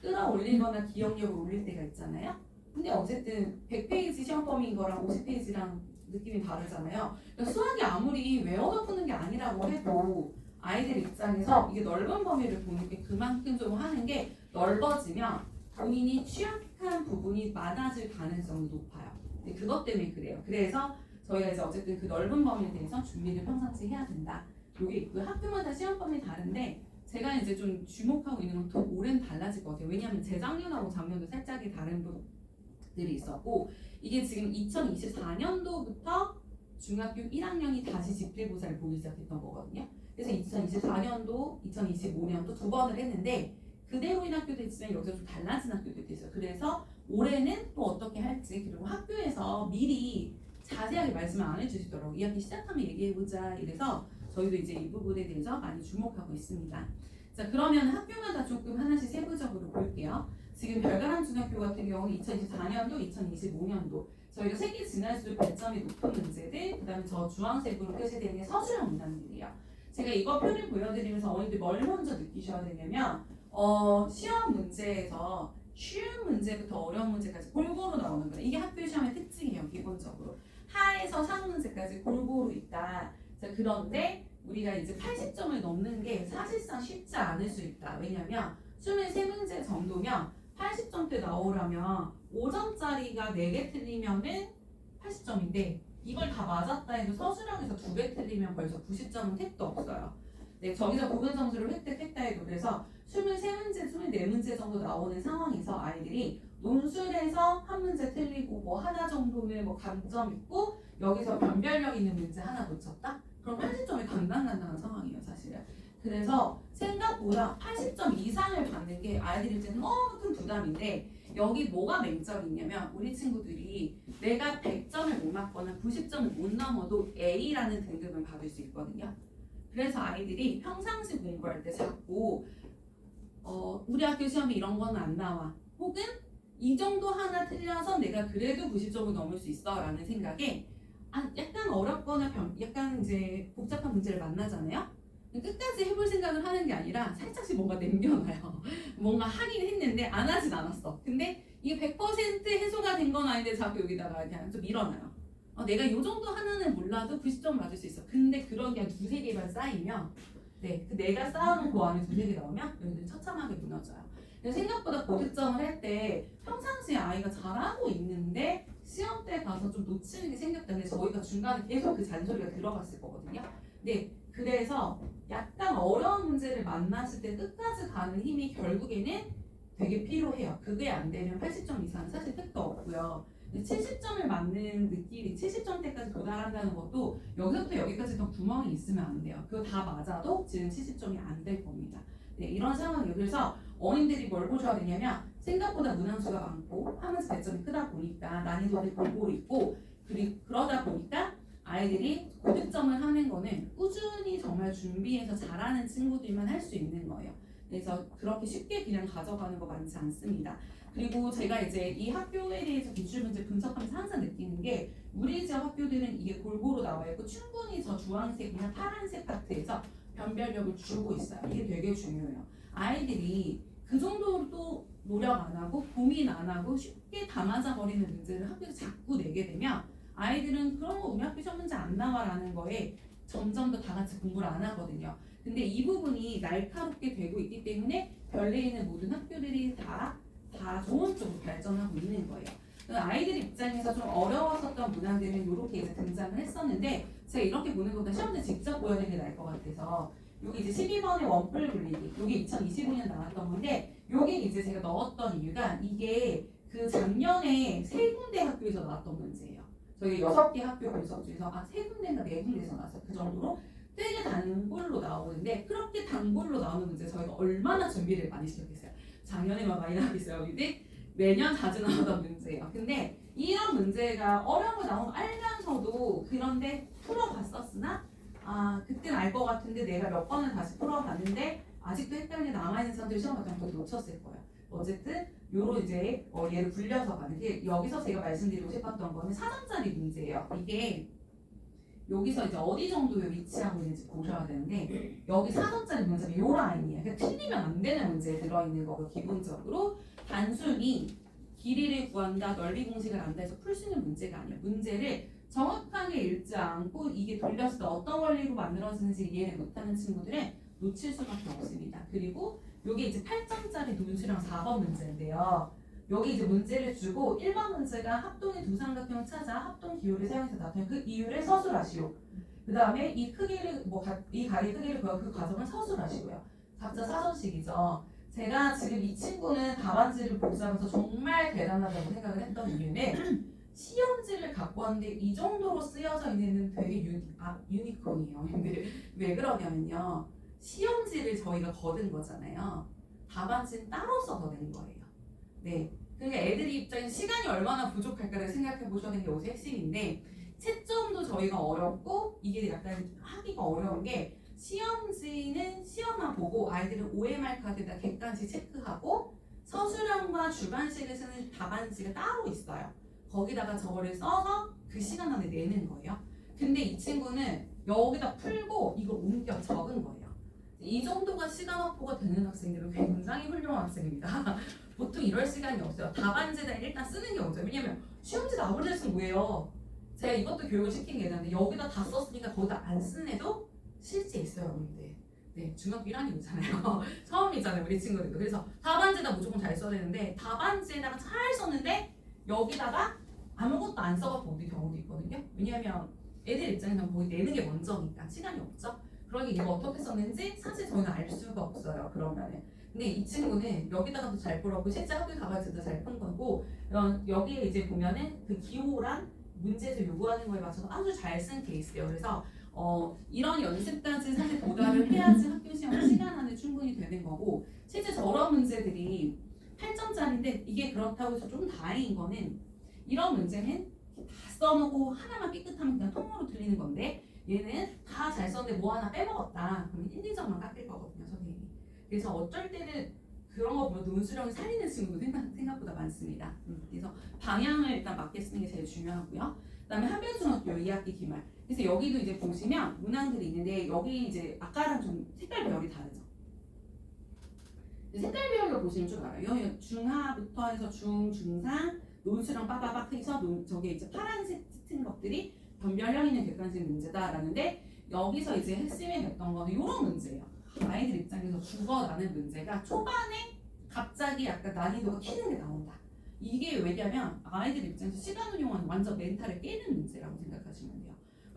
끌어올리거나 기억력을 올릴 때가 있잖아요. 근데 어쨌든 100페이지 시험범인 거랑 50페이지랑 느낌이 다르잖아요. 그러니까 수학이 아무리 외워서 푸는 게 아니라고 해도 아이들 입장에서 이게 넓은 범위를 보는 게 그만큼 좀 하는 게 넓어지면 본인이 취약한 부분이 많아질 가능성이 높아요. 근데 그것 때문에 그래요. 그래서 저희가 이제 어쨌든 그 넓은 범위에 대해서 준비를 평상시 해야 된다. 요게 있고요. 학교마다 시험범위 다른데 제가 이제 좀 주목하고 있는 건 더 올해는 달라질 것 같아요. 왜냐하면 재작년하고 작년도 살짝이 다른 부분들이 있었고 이게 지금 2024년도부터 중학교 1학년이 다시 집필고사를 보기 시작했던 거거든요. 그래서 2024년도, 2025년도 두 번을 했는데 그대로인 학교도 있지만 여기서 좀 달라진 학교도 있어요. 그래서 올해는 또 어떻게 할지 그리고 학교에서 미리 자세하게 말씀을 안 해주시더라고요. 이 학기 시작하면 얘기해보자 이래서 저희도 이제 이 부분에 대해서 많이 주목하고 있습니다. 자, 그러면 학교마다 조금 하나씩 세부적으로 볼게요. 지금 별가람 중학교 같은 경우 2024년도, 2025년도 저희가 세계 진학률 배점이 높은 문제들, 그 다음에 저 주황색으로 표시되어 있는 서술형 문항들이에요. 제가 이거 표를 보여드리면서 어머니들 뭘 먼저 느끼셔야 되냐면 시험 문제에서 쉬운 문제부터 어려운 문제까지 골고루 나오는 거예요. 이게 학교 시험의 특징이에요. 기본적으로 하에서 상 문제까지 골고루 있다. 자, 자, 그런데 우리가 이제 80점을 넘는 게 사실상 쉽지 않을 수 있다. 왜냐면 23문제 정도면 80점대 나오려면 5점짜리가 4개 틀리면은 80점인데 이걸 다 맞았다 해도 서술형에서 2개 틀리면 벌써 90점은 택도 없어요. 네, 저기서 부분 점수를 획득했다 해도 그래서 23문제, 24문제 정도 나오는 상황에서 아이들이 논술에서 한 문제 틀리고 뭐 하나 정도는 뭐 감점 있고 여기서 변별력 있는 문제 하나 놓쳤다? 그럼 80점이 간당간당한 상황이에요, 사실은. 그래서 생각보다 80점 이상을 받는 게 아이들한테는 너무 큰 부담인데 여기 뭐가 맹점이 있냐면 우리 친구들이 내가 100점을 못 맞거나 90점을 못 넘어도 A라는 등급은 받을 수 있거든요. 그래서 아이들이 평상시 공부할 때 자꾸 우리 학교 시험에 이런 건 안 나와. 혹은 이 정도 하나 틀려서 내가 그래도 90점을 넘을 수 있어 라는 생각에 약간 어렵거나 약간 이제 복잡한 문제를 만나잖아요. 끝까지 해볼 생각을 하는 게 아니라 살짝씩 뭔가 남겨놔요. 뭔가 하긴 했는데 안 하진 않았어. 근데 이게 100% 해소가 된 건 아닌데 자꾸 여기다가 그냥 좀 밀어놔요. 내가 이 정도 하나는 몰라도 90점 맞을 수 있어. 근데 그런 게 한 2-3개만 쌓이면 네, 그 내가 쌓아놓은 그 안에 2-3개 나오면 여기는 처참하게 무너져요. 생각보다 고득점을 할 때 평상시에 아이가 잘하고 있는데 시험 때 가서 좀 놓치는 게 생겼다는데 저희가 중간에 계속 그 잔소리가 들어갔을 거거든요. 네, 그래서 약간 어려운 문제를 만났을 때 끝까지 가는 힘이 결국에는 되게 필요해요. 그게 안 되면 80점 이상은 사실 택도 없고요. 70점을 맞는 느낌이 70점대까지 도달한다는 것도 여기서부터 여기까지 더 구멍이 있으면 안 돼요. 그거 다 맞아도 지금 70점이 안 될 겁니다. 네, 이런 상황이에요. 그래서 어머님들이 뭘 보셔야 되냐면 생각보다 문항수가 많고 하면서 배점이 크다 보니까 난이도도 골고루 있고 그리고 그러다 보니까 아이들이 고득점을 하는 거는 꾸준히 정말 준비해서 잘하는 친구들만 할 수 있는 거예요. 그래서 그렇게 쉽게 그냥 가져가는 거 많지 않습니다. 그리고 제가 이제 이 학교에 대해서 기출문제 분석하면서 항상 느끼는 게 우리 지역 학교들은 이게 골고루 나와 있고 충분히 저 주황색이나 파란색 파트에서 변별력을 주고 있어요. 이게 되게 중요해요. 아이들이 그 정도로 노력 안 하고 고민 안 하고 쉽게 다 맞아버리는 문제를 학교에서 자꾸 내게 되면 아이들은 그런 거 우리 학교 시험 문제 안 나와라는 거에 점점 더 다 같이 공부를 안 하거든요. 근데 이 부분이 날카롭게 되고 있기 때문에 별내에 있는 모든 학교들이 다 좋은 쪽으로 발전하고 있는 거예요. 아이들 입장에서 좀 어려웠었던 문항들은 이렇게 이제 등장을 했었는데 제가 이렇게 보는 것보다 시험지 직접 보여드리는 게 나을 것 같아서 여기 이제 12번의 원뿔 굴리기 여기 2025년 나왔던 건데 여기 이제 제가 넣었던 이유가 이게 그 작년에 3군데 학교에서 나왔던 문제예요. 저희 6개 학교 분석 중에서 3군데인가 4군데에서 나왔어요. 그 정도로 되게 단골로 나오는데 그렇게 단골로 나오는 문제 저희가 얼마나 준비를 많이 시켰겠어요. 작년에만 많이 나왔어요. 근데 매년 자주 나오던 문제예요. 근데 이런 문제가 어려운 거 나오는 거 알면서도 그런데 풀어봤었으나 그때는 알 것 같은데 내가 몇 번을 다시 풀어봤는데 아직도 헷갈리게 남아있는 사람들이 시험 같은 거 놓쳤을 거예요. 어쨌든 요로 이제 얘를 굴려서 가는 게 여기서 제가 말씀드리고 싶었던 거는 4점짜리 문제예요. 이게 여기서 이제 어디 정도에 위치하고 있는지 보셔야 되는데 여기 4점짜리 문제는 요 라인이에요. 그러니까 틀리면 안 되는 문제에 들어있는 거고 기본적으로 단순히 길이를 구한다, 넓이 공식을 안다 해서 풀 수 있는 문제가 아니에요. 문제를 정확하게 읽지 않고 이게 돌렸을 때 어떤 원리로 만들어지는지 이해를 못하는 친구들은 놓칠 수밖에 없습니다. 그리고 여기 이제 8점짜리 논술형 4번 문제인데요. 여기 이제 문제를 주고 1번 문제가 합동의 두 삼각형을 찾아 합동 기호를 사용해서 나타낸 그 이유를 서술하시오. 그 다음에 이 크기를 이 가게 크기를 구하고 그 과정을 서술하시고요. 각자 사선식이죠. 제가 지금 이 친구는 답안지를 보자면서 정말 대단하다고 생각을 했던 이유는 시험지를 갖고 왔는데 이 정도로 쓰여져 있는 되게 유니콘이에요. 근데 왜 그러냐면요. 시험지를 저희가 거둔 거잖아요. 답안지는 따로 써서 낸 거예요. 네. 그러니까 애들이 입장에서 시간이 얼마나 부족할까를 생각해 보셔야 되는 게 여기서 핵심인데 채점도 저희가 어렵고 이게 약간 하기가 어려운 게 시험지는 시험만 보고 아이들은 OMR 카드에다 객관식 체크하고 서술형과 주관식을 쓰는 답안지가 따로 있어요. 거기다가 저거를 써서 그 시간 안에 내는 거예요. 근데 이 친구는 여기다 풀고 이걸 옮겨 적은 거예요. 이 정도가 시간 확보가 되는 학생들은 굉장히 훌륭한 학생입니다. 보통 이럴 시간이 없어요. 답안지에다 일단 쓰는 게 먼저. 왜냐면 시험지 나머지 쓰면 뭐예요? 제가 이것도 교육을 시킨 게 있는데 여기다 다 썼으니까 거기다 안 쓴 애도 실제 있어요, 여러분들. 네, 중학교 1학년이잖아요. 처음이잖아요, 우리 친구들도. 그래서 답안지에다 무조건 잘 써야 되는데 답안지에다가 잘 썼는데 여기다가 아무것도 안 써갖고 오는 경우도 있거든요. 왜냐하면 애들 입장에서는 거기 내는 게 먼저니까 시간이 없죠. 그러니 이거 어떻게 썼는지 사실 저희는 알 수가 없어요. 그러면은. 근데 이 친구는 여기다가도 잘 풀었고 실제 학교에 가봐서도 잘 푼 거고 여기에 이제 보면은 그 기호랑 문제에서 요구하는 거에 맞춰서 아주 잘 쓴 케이스예요. 그래서 이런 연습까지 사실 도달을 해야지 학교 시험 시간 안에 충분히 되는 거고 실제 저런 문제들이 8점짜리인데 이게 그렇다고 해서 좀 다행인 거는 이런 문제는 다 써놓고 하나만 삐끗하면 그냥 통으로 틀리는 건데 얘는 다 잘 썼는데 뭐 하나 빼먹었다 그러면 1, 2점만 깎일 거거든요, 선생님이. 그래서 어쩔 때는 그런 거 보면 논술형을 살리는 친구도 생각보다 많습니다. 그래서 방향을 일단 맞게 쓰는 게 제일 중요하고요. 그다음에 한별중학교 2학기 기말. 그래서 여기도 이제 보시면 문항들이 있는데 여기 이제 아까랑 좀 색깔 배열이 다르죠. 색깔 배열로 보시면 좀 알아요. 중하부터 해서 중상, 논술형 빠바박 해서 저게 이제 파란색 짙은 것들이 변별력 있는 객관식 문제다라는데 여기서 이제 핵심이 됐던 거는 이런 문제예요. 아이들 입장에서 국어라는 문제가 초반에 갑자기 약간 난이도가 튀는 게 나온다. 이게 왜냐면 아이들 입장에서 시간 운용은 완전 멘탈을 깨는 문제라고 생각하시면 돼요.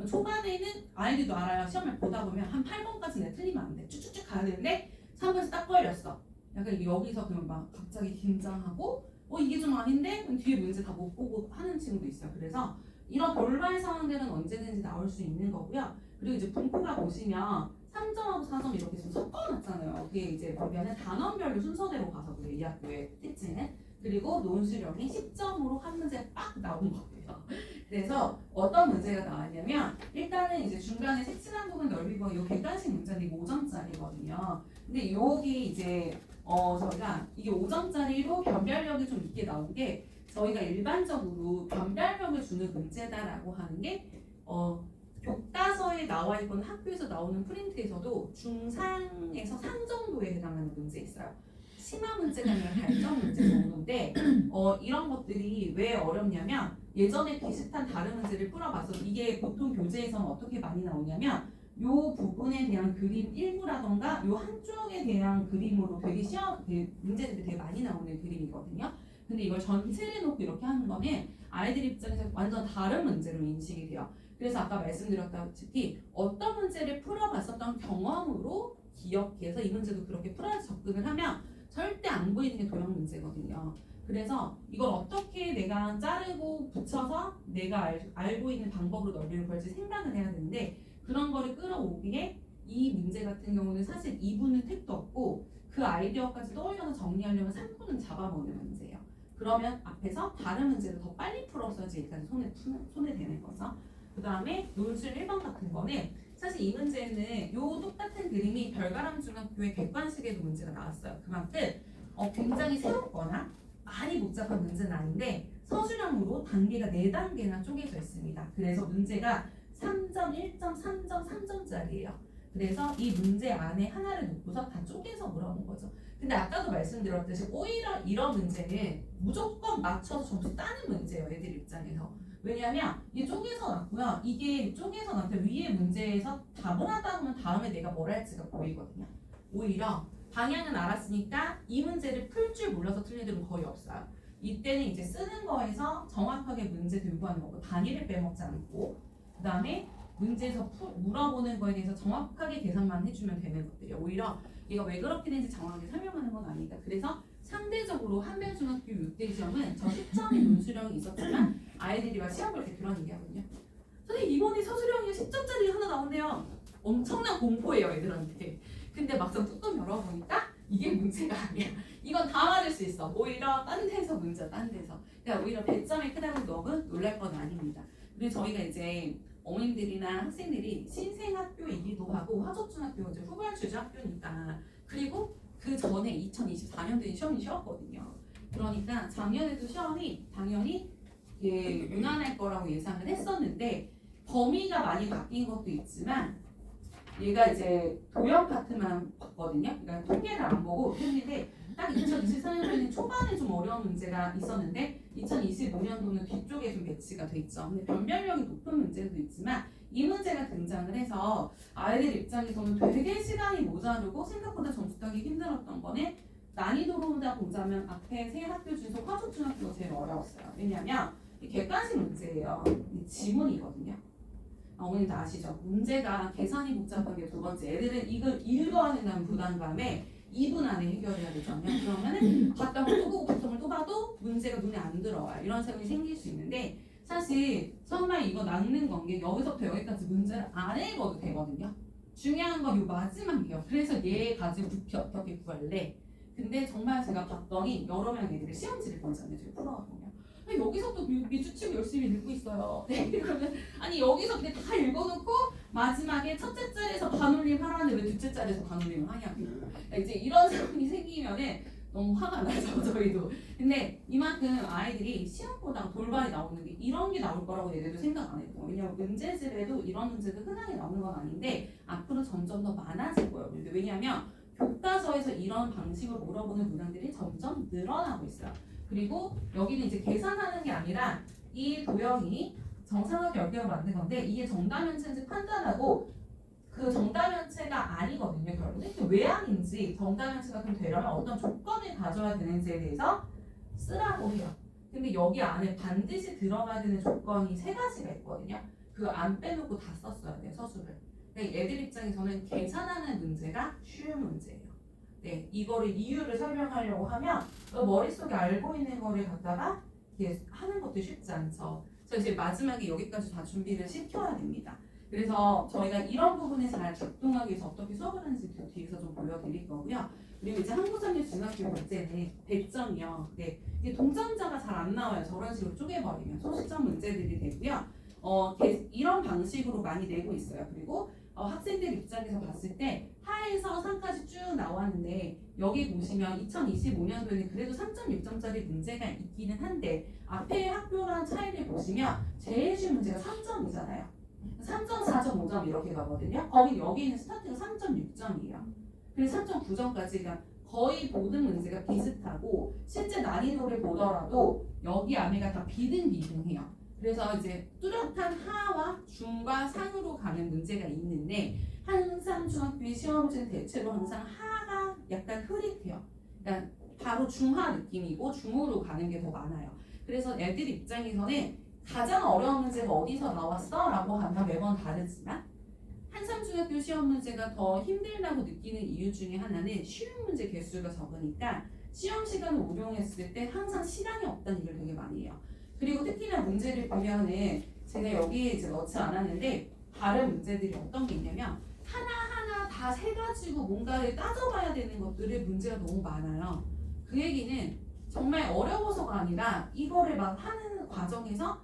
초반에는 아이들도 알아요. 시험을 보다 보면 한 8번까지 내가 틀리면 안 돼. 쭉쭉쭉 가야 되는데 3번에서 딱 걸렸어. 약간 여기서 그냥 막 갑자기 긴장하고 이게 좀 아닌데? 그럼 뒤에 문제 다 못 보고 하는 친구도 있어요. 그래서 이런 돌발 상황들은 언제든지 나올 수 있는 거고요. 그리고 이제 분포가 보시면 3점하고 4점 이렇게 좀 섞어놨잖아요. 그게 이제 보면은 단원별로 순서대로 가서 그래요. 이 학교의 특징은. 그리고 논술형이 10점으로 한 문제 빡 나온 거예요. 그래서 어떤 문제가 나왔냐면 일단은 이제 중간에 색칠한 부분 넓이가 이 객관식 문제인데 5점짜리거든요. 근데 여기 이제 저희가 이게 5점짜리로 변별력이 좀 있게 나온 게 저희가 일반적으로 변별력을 주는 문제다라고 하는 게 교과서에 나와 있거나 학교에서 나오는 프린트에서도 중상에서 상 정도에 해당하는 문제 있어요. 심화 문제가 아니라 발전 문제 정도인데 이런 것들이 왜 어렵냐면 예전에 비슷한 다른 문제를 풀어봐서 이게 보통 교재에서는 어떻게 많이 나오냐면 요 부분에 대한 그림 일부라던가 요 한쪽에 대한 그림으로 되게 문제들이 되게 많이 나오는 그림이거든요. 근데 이걸 전체를 놓고 이렇게 하는 거는 아이들 입장에서 완전 다른 문제로 인식이 돼요. 그래서 아까 말씀드렸다시피 어떤 문제를 풀어봤었던 경험으로 기억해서 이 문제도 그렇게 풀어서 접근을 하면 절대 안 보이는 게 도형 문제거든요. 그래서 이걸 어떻게 내가 자르고 붙여서 내가 알고 있는 방법으로 넓이를 구할지 생각을 해야 되는데 그런 거를 끌어오기에 이 문제 같은 경우는 사실 2분은 택도 없고 그 아이디어까지 떠올려서 정리하려면 3분은 잡아먹는 문제예요. 그러면 앞에서 다른 문제를 더 빨리 풀었어야지 일단 손에 대는 거죠. 그 다음에 논술 1번 같은 거는 사실 이 문제는 요 똑같은 그림이 별가람 중학교의 객관식에도 문제가 나왔어요. 그만큼 굉장히 새롭거나 많이 복잡한 문제는 아닌데 서술형으로 단계가 4단계나 쪼개져 있습니다. 그래서 문제가 3점, 1점, 3점, 3점짜리예요. 그래서 이 문제 안에 하나를 놓고서 다 쪼개서 물어본 거죠. 근데 아까도 말씀드렸듯이 오히려 이런 문제는 무조건 맞춰서 점수 따는 문제예요. 애들 입장에서. 왜냐면 이게 쪼개서 놨고요. 이게 쪼개서 놨는데 위에 문제에서 답을 하다 보면 다음에 내가 뭘 할지가 보이거든요. 오히려 방향은 알았으니까 이 문제를 풀 줄 몰라서 틀린 애들은 거의 없어요. 이때는 이제 쓰는 거에서 정확하게 문제 들고 하는 거고 단위를 빼먹지 않고 그 다음에 문제에서 물어보는 거에 대해서 정확하게 계산만 해주면 되는 것들이에요. 오히려 얘가 왜 그렇게 되는지 정확하게 설명하는 건 아니다. 그래서 상대적으로 한별중학교 6대 시험은 저 10점의 논술형이 있었지만 아이들이 막 시험 볼 때 그런 얘기하거든요. 선생님 이번에 서술형이 10점짜리 하나 나온대요. 엄청난 공포예요 애들한테. 근데 막상 뚜껑 열어보니까 이게 문제가 아니야. 이건 다 맞을 수 있어. 오히려 딴 데서 문제야, 딴 데서. 그러니까 오히려 배점이 크다고 너무 놀랄 건 아닙니다. 그리고 저희가 이제 어머님들이나 학생들이 신생학교이기도 하고 화석중학교 이제 후발 주제학교니까 그리고 그 전에 2024년도에 시험이 쉬웠거든요. 그러니까 작년에도 시험이 당연히 무난할 거라고 예상을 했었는데 범위가 많이 바뀐 것도 있지만 얘가 이제 도형 파트만 봤거든요. 그러니까 통계를 안 보고 했는데 딱 2024년도에는 초반에 좀 어려운 문제가 있었는데 2025년도는 뒤쪽에 좀 배치가 돼 있죠. 근데 변별력이 높은 문제도 있지만 이 문제가 등장을 해서 아이들 입장에서는 되게 시간이 모자르고 생각보다 점수 따기 힘들었던 거는 난이도로다 보자면 앞에 세 학교 중에서 화족중학교가 제일 어려웠어요. 왜냐하면 이 객관식 문제예요. 이 지문이거든요. 어머님도 아시죠? 문제가 계산이 복잡한 게 두 번째. 애들은 이걸 읽어야 된다는 부담감에 2분 안에 해결해야 되잖아요. 그러면은 봤다고 또 보고 바텀을 또 봐도 문제가 눈에 안 들어와요. 이런 상황이 생길 수 있는데 사실 정말 이거 낚는 건 게 여기서부터 여기까지 문제를 안 읽어도 되거든요. 중요한 건 이 마지막이에요. 그래서 얘 가지고 부피 어떻게 구할래? 근데 정말 제가 봤더니 여러 명 애들이 시험지를 보잖아요. 제가 풀어왔거든요. 여기서부터 미주치고 열심히 읽고 있어요. 네, 그러면 아니 여기서 근데 다 읽어놓고 마지막에 첫째 자리에서 반올림 하라는데 왜 둘째 자리에서 반올림을 하냐고. 이제 이런 상황이 생기면은 너무 화가 나죠 저희도. 근데 이만큼 아이들이 시험보다 돌발이 나오는 게 이런 게 나올 거라고 얘네도 생각 안 했고, 왜냐면 문제집에도 이런 문제도 흔하게 나오는 건 아닌데 앞으로 점점 더 많아질 거예요. 왜냐면 교과서에서 이런 방식으로 물어보는 문항들이 점점 늘어나고 있어요. 그리고 여기는 이제 계산하는 게 아니라 이 도형이 정사각 열개로 만든 건데 이게 정답면체인지 판단하고 그 정답면체가 아니거든요. 결국은 왜 아닌지 정답면체가 그럼 되려면 어떤 조건을 가져야 되는지에 대해서 쓰라고 해요. 근데 여기 안에 반드시 들어가야 되는 조건이 세 가지가 있거든요. 그거 안 빼놓고 다 썼어야 돼요. 서술을. 그러니까 애들 입장에서는 계산하는 문제가 쉬운 문제예요. 네, 이거를 이유를 설명하려고 하면 머릿속에 알고 있는 거를 갖다가 이렇게 하는 것도 쉽지 않죠. 그래서 이제 마지막에 여기까지 다 준비를 시켜야 됩니다. 그래서 저희가 이런 부분에 잘 작동하기 위해서 어떻게 수업을 하는지 뒤에서 좀 보여드릴 거고요. 그리고 이제 한국삼류 중학교 문제는 100점이요. 네, 이게 동점자가 잘 안 나와요. 저런 식으로 쪼개버리면 소수점 문제들이 되고요. 이런 방식으로 많이 내고 있어요. 그리고 학생들 입장에서 봤을 때 하에서 3까지 쭉 나왔는데 여기 보시면 2025년도에는 그래도 3.6점짜리 문제가 있기는 한데 앞에 학교랑 차이를 보시면 제일 쉬운 문제가 3점이잖아요. 3점, 4점, 5점 이렇게 가거든요. 여기는 스타트가 3.6점이에요. 그래서 3.9점까지 그러니까 거의 모든 문제가 비슷하고 실제 난이도를 보더라도 여기 안에가 다 비등비등해요. 그래서 이제 뚜렷한 하와 중과 상으로 가는 문제가 있는데 한삼중학교의 시험지는 대체로 항상 하가 약간 흐릿해요. 그러니까 바로 중하 느낌이고 중으로 가는 게 더 많아요. 그래서 애들 입장에서는 가장 어려운 문제가 어디서 나왔어? 라고 하면 매번 다르지만 한삼중학교 시험 문제가 더 힘들다고 느끼는 이유 중에 하나는 쉬운 문제 개수가 적으니까 시험 시간을 운용했을 때 항상 시간이 없다는 얘기를 되게 많이 해요. 그리고 특히나 문제를 보면은 제가 여기에 이제 넣지 않았는데 다른 문제들이 어떤 게 있냐면 하나하나 다 세 가지고 뭔가를 따져봐야 되는 것들의 문제가 너무 많아요. 그 얘기는 정말 어려워서가 아니라 이거를 막 하는 과정에서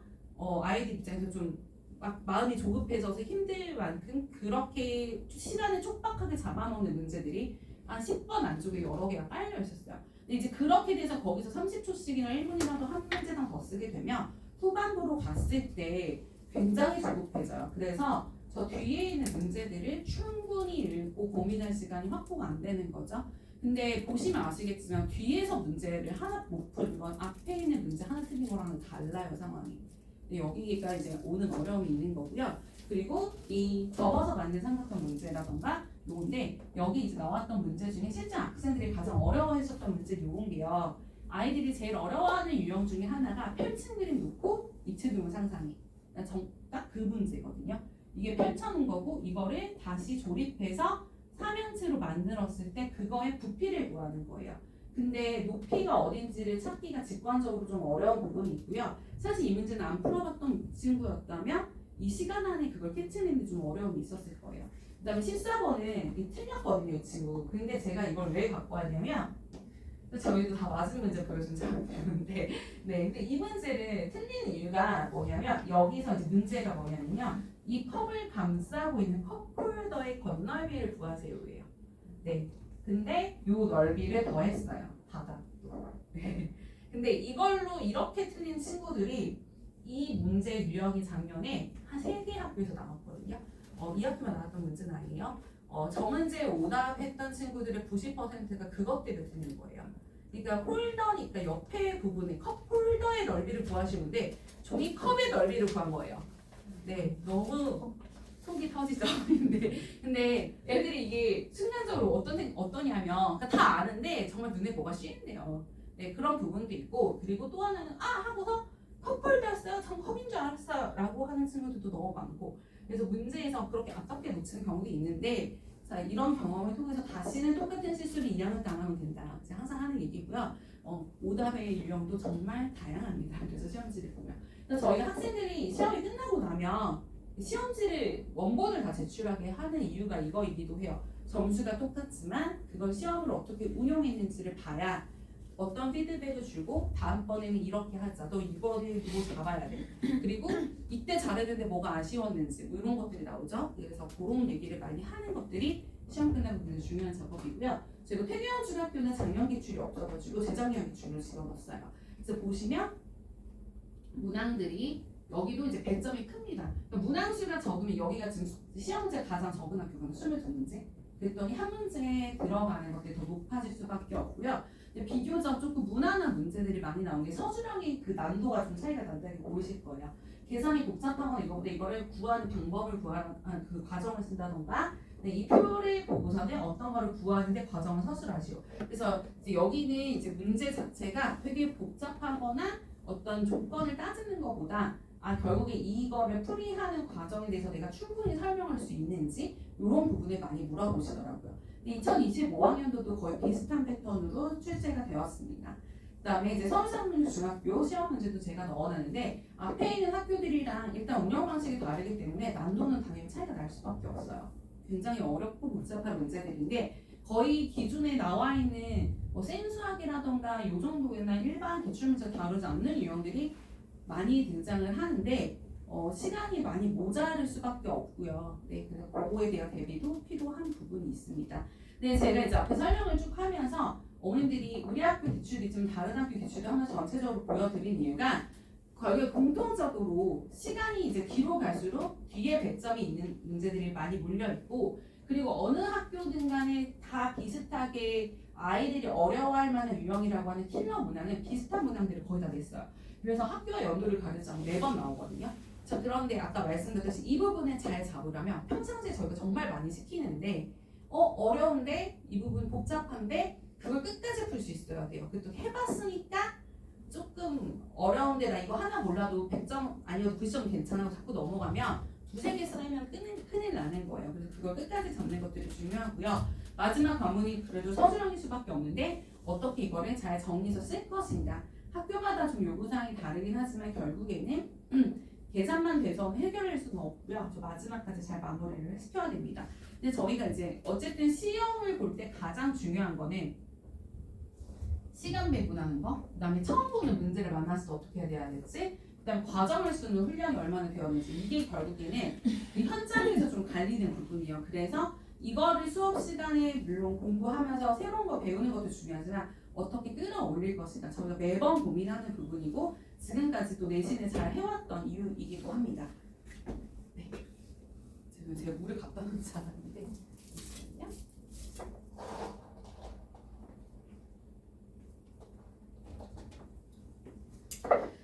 아이들 입장에서 좀 막 마음이 조급해져서 힘들 만큼 그렇게 시간을 촉박하게 잡아먹는 문제들이 한 10번 안쪽에 여러 개가 깔려 있었어요. 근데 이제 그렇게 돼서 거기서 30초씩이나 1분이라도 한 문제당 더 쓰게 되면 후반부로 갔을 때 굉장히 조급해져요. 그래서 저 뒤에 있는 문제들을 충분히 읽고 고민할 시간이 확보가 안 되는 거죠. 근데 보시면 아시겠지만 뒤에서 문제를 하나 못 풀는 건 앞에 있는 문제 하나 틀린 거랑은 달라요, 상황이. 여기가 이제 오는 어려움이 있는 거고요. 그리고 이 접어서 만든 삼각형 문제라던가 요건데 여기 이제 나왔던 문제 중에 실제 학생들이 가장 어려워했었던 문제 요건게요. 아이들이 제일 어려워하는 유형 중에 하나가 펼친 그림 놓고 입체 도형 상상이 딱 그 문제거든요. 이게 펼쳐놓은 거고 이거를 다시 조립해서 삼형체로 만들었을 때 그거의 부피를 구하는 거예요. 근데 높이가 어딘지를 찾기가 직관적으로 좀 어려운 부분이 있고요. 사실 이 문제는 안 풀어봤던 친구였다면 이 시간 안에 그걸 캐치내는데 좀 어려움이 있었을 거예요. 그 다음에 14번은 틀렸거든요, 이 친구. 근데 제가 이걸 왜 갖고 왔냐면 저희도 다 맞은 문제 보여준 줄 알았는데 네, 근데 이 문제를 틀린 이유가 뭐냐면 여기서 이제 문제가 뭐냐면요. 이 컵을 감싸고 있는 컵홀더의 겉넓이를 구하세요예요. 네. 근데 요 넓이를 더했어요. 닫아. 네. 근데 이걸로 이렇게 틀린 친구들이 이 문제 유형이 작년에 한 3개 학교에서 나왔거든요. 이 학기만 나왔던 문제는 아니에요. 정은재 오답했던 친구들의 90%가 그것 때문에 틀린 거예요. 그러니까 홀더니까 옆에 부분에 컵 홀더의 넓이를 구하시는데 종이컵의 넓이를 구한 거예요. 네, 너무 속이 터지죠. 근데 애들이 이게 순간적으로 어떠냐면 그러니까 다 아는데 정말 눈에 뭐가 씌인데요. 네, 그런 부분도 있고 그리고 또 하나는 하고서 컵홀더였어요. 전 컵인 줄 알았어요. 라고 하는 친구들도 너무 많고 그래서 문제에서 그렇게 아깝게 놓치는 경우도 있는데 자, 이런 경험을 통해서 다시는 똑같은 실수를 2학년 때 안 하면 된다. 제가 항상 하는 얘기고요. 오답의 유형도 정말 다양합니다. 그래서 시험지를 보면. 그래서 저희 학생들이 시험이 끝나고 나면 시험지를 원본을 다 제출하게 하는 이유가 이거이기도 해요. 점수가 똑같지만 그걸 시험으로 어떻게 운용했는지를 봐야 어떤 피드백을 주고 다음번에는 이렇게 하자. 너 이번에 뭐 잡아야 돼. 그리고 이때 잘했는데 뭐가 아쉬웠는지 뭐 이런 것들이 나오죠. 그래서 그런 얘기를 많이 하는 것들이 시험 끝나고 굉장히 중요한 작업이고요. 저희가 퇴계원 중학교는 작년 기출이 없어가지고 재작년 기출을 집어넣었어요. 그래서 보시면 문항들이 여기도 이제 배점이 큽니다. 그러니까 문항수가 적으면 여기가 지금 시험제 가장 적은 학교가 22문제. 그랬더니 한 문제에 들어가는 것들이 더 높아질 수밖에 없고요. 비교적 조금 무난한 문제들이 많이 나온 게 서술형이 그 난도가 좀 차이가 난다는 게 보이실 거예요. 계산이 복잡하거나 이거를 구하는 방법을 구하는 그 과정을 쓴다던가 이 표를 보고서는 어떤 거를 구하는데 과정을 서술하시오. 그래서 이제 여기는 이제 문제 자체가 되게 복잡하거나 어떤 조건을 따지는 것보다 결국에 이거를 풀이하는 과정에 대해서 내가 충분히 설명할 수 있는지 이런 부분을 많이 물어보시더라고요. 2025학년도도 거의 비슷한 패턴으로 출제가 되었습니다. 그다음에 이제 서울상문중학교 시험 문제도 제가 넣어놨는데 앞에 있는 학교들이랑 일단 운영 방식이 다르기 때문에 난도는 당연히 차이가 날 수밖에 없어요. 굉장히 어렵고 복잡한 문제들인데 거의 기존에 나와 있는 생수학이라던가 이 정도나 일반 기출문제 다루지 않는 유형들이 많이 등장을 하는데 시간이 많이 모자랄 수밖에 없고요. 네, 그래서 그거에 대한 대비도 필요한 부분이 있습니다. 네, 제가 이제 앞에 설명을 쭉 하면서 어머님들이 우리 학교 기출이 좀 다른 학교 기출도 하나 전체적으로 보여드린 이유가 결국 공통적으로 시간이 이제 뒤로 갈수록 뒤에 배점이 있는 문제들이 많이 몰려 있고 그리고 어느 학교든 간에 다 비슷하게 아이들이 어려워할 만한 유형이라고 하는 킬러 문항은 비슷한 문항들을 거의 다 냈어요. 그래서 학교와 연도를 가리지 않고 4번 나오거든요. 자, 그런데 아까 말씀드렸듯이 이 부분을 잘 잡으려면 평상시에 저희가 정말 많이 시키는데 어려운데 이 부분 복잡한데 그걸 끝까지 풀 수 있어야 돼요. 그것도 해봤으니까 조금 어려운데 나 이거 하나 몰라도 100점 아니어도 90점 괜찮아 자꾸 넘어가면 두세 개 쓰면 큰일 나는 거예요. 그래서 그걸 끝까지 잡는 것들이 중요하고요. 마지막 관문이 그래도 서술형일 수밖에 없는데 어떻게 이거를 잘 정리해서 쓸 것인가. 학교마다 좀 요구사항이 다르긴 하지만 결국에는 계산만 돼서 해결할 수는 없고요. 저 마지막까지 잘 마무리를 시켜야 됩니다. 근데 저희가 이제 어쨌든 시험을 볼 때 가장 중요한 거는 시간 배분하는 거, 그다음에 처음 보는 문제를 만났을 때 어떻게 해야 될지, 그다음 과정을 쓰는 훈련이 얼마나 되었는지 이게 결국에는 이 현장에서 좀 갈리는 부분이에요. 그래서 이거를 수업 시간에 물론 공부하면서 새로운 거 배우는 것도 중요하지만 어떻게 끌어올릴 것인가 저희가 매번 고민하는 부분이고 지금까지도 내신을 잘 해왔던 이유이기도 합니다. 네. 제가 물을 갖다 놓지 않았는데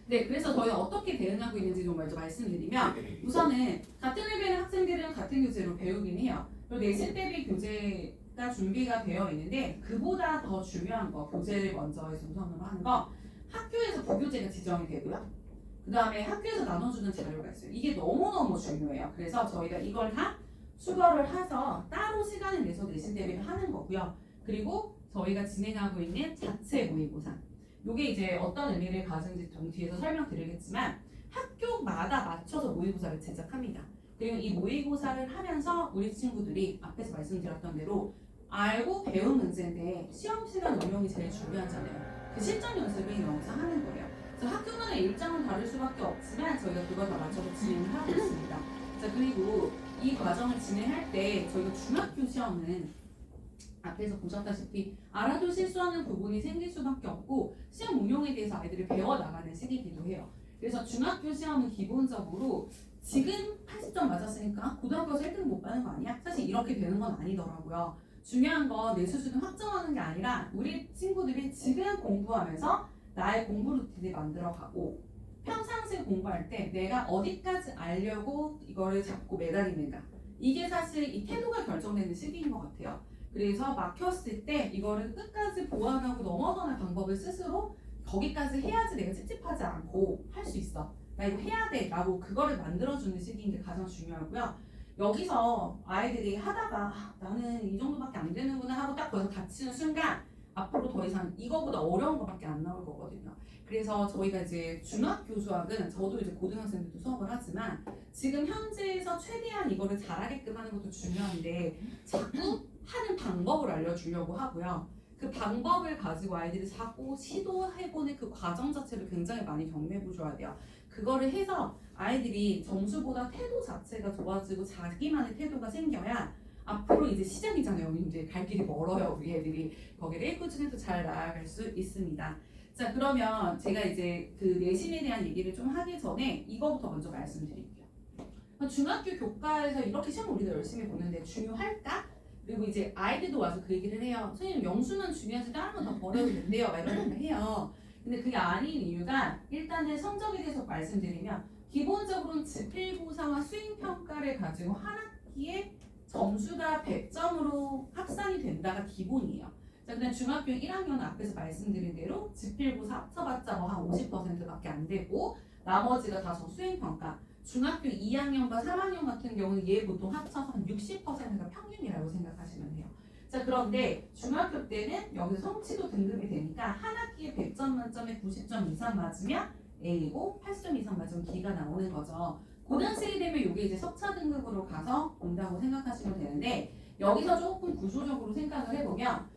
네, 그래서 저희가 어떻게 대응하고 있는지 좀 먼저 말씀드리면 우선은 같은 레벨의 학생들은 같은 교재로 배우긴 해요. 그리고 내신 대비 교재가 준비가 되어 있는데 그보다 더 중요한 거, 교재를 먼저 해서 우선으로 하는 거 학교에서 부교재가 지정이 되고요. 그 다음에 학교에서 나눠주는 자료가 있어요. 이게 너무너무 중요해요. 그래서 저희가 이걸 다 수거를 해서 따로 시간을 내서 내신 대비를 하는 거고요. 그리고 저희가 진행하고 있는 자체 모의고사. 이게 이제 어떤 의미를 가진지 좀 뒤에서 설명드리겠지만 학교마다 맞춰서 모의고사를 제작합니다. 그리고 이 모의고사를 하면서 우리 친구들이 앞에서 말씀드렸던 대로 알고 배운 문제인데 시험 시간 운용이 제일 중요하잖아요. 그 실전 연습을 여기서 하는 거예요. 그래서 학교마다 일정은 다를 수밖에 없지만 저희가 그걸 다 맞춰서 진행을 하고 있습니다. 자, 그리고 이 과정을 진행할 때 저희가 중학교 시험은 앞에서 보셨다시피 알아도 실수하는 부분이 생길 수밖에 없고 시험 운용에 대해서 아이들이 배워나가는 시기이기도 해요. 그래서 중학교 시험은 기본적으로 지금 80점 맞았으니까 고등학교에서 1등 못 받는 거 아니야? 사실 이렇게 되는 건 아니더라고요. 중요한 건 내 수준을 확정하는 게 아니라 우리 친구들이 지금 공부하면서 나의 공부 루틴을 만들어가고 평상시에 공부할 때 내가 어디까지 알려고 이거를 잡고 매달리는가, 이게 사실 이 태도가 결정되는 시기인 것 같아요. 그래서 막혔을 때 이거를 끝까지 보완하고 넘어가는 방법을 스스로 거기까지 해야지 내가 찝찝하지 않고 할 수 있어. 나 이거 해야 돼 라고 그거를 만들어주는 시기인 게 가장 중요하고요. 여기서 아이들이 하다가 나는 이 정도밖에 안 되는구나 하고 딱 거기서 다치는 순간 앞으로 더 이상 이거보다 어려운 거밖에 안 나올 거거든요. 그래서 저희가 이제 중학교 수학은 저도 이제 고등학생들도 수업을 하지만 지금 현재에서 최대한 이거를 잘하게끔 하는 것도 중요한데 자꾸 하는 방법을 알려주려고 하고요. 그 방법을 가지고 아이들이 자꾸 시도해보는 그 과정 자체를 굉장히 많이 경험해보셔야 돼요. 그거를 해서 아이들이 점수보다 태도 자체가 좋아지고 자기만의 태도가 생겨야 앞으로 이제 시작이잖아요. 이제 갈 길이 멀어요. 우리 애들이 거기를 꾸준히 잘 나아갈 수 있습니다. 자, 그러면 제가 이제 그 내신에 대한 얘기를 좀 하기 전에 이거부터 먼저 말씀드릴게요. 중학교 교과에서 이렇게 시험 우리가 열심히 보는데 중요할까? 그리고 이제 아이들도 와서 그 얘기를 해요. 선생님 영수는 중요하지 다른 건 다 버려도 된대요. 막 이런 걸 해요. 근데 그게 아닌 이유가 일단은 성적에 대해서 말씀드리면 기본적으로는 지필고사와 수행평가를 가지고 한 학기에 점수가 100점으로 합산이 된다가 기본이에요. 자, 근데 중학교 1학년 앞에서 말씀드린 대로 지필고사 합쳐봤자 뭐 한 50%밖에 안 되고 나머지가 다 수행평가. 중학교 2학년과 3학년 같은 경우는 얘 보통 합쳐서 한 60%가 평균이라고 생각하시면 돼요. 자, 그런데 중학교 때는 여기서 성취도 등급이 되니까 한 학기에 100점 만점에 90점 이상 맞으면 A고 80점 이상 맞으면 B가 나오는 거죠. 고등학생이 되면 이게 이제 석차 등급으로 가서 온다고 생각하시면 되는데 여기서 조금 구조적으로 생각을 해보면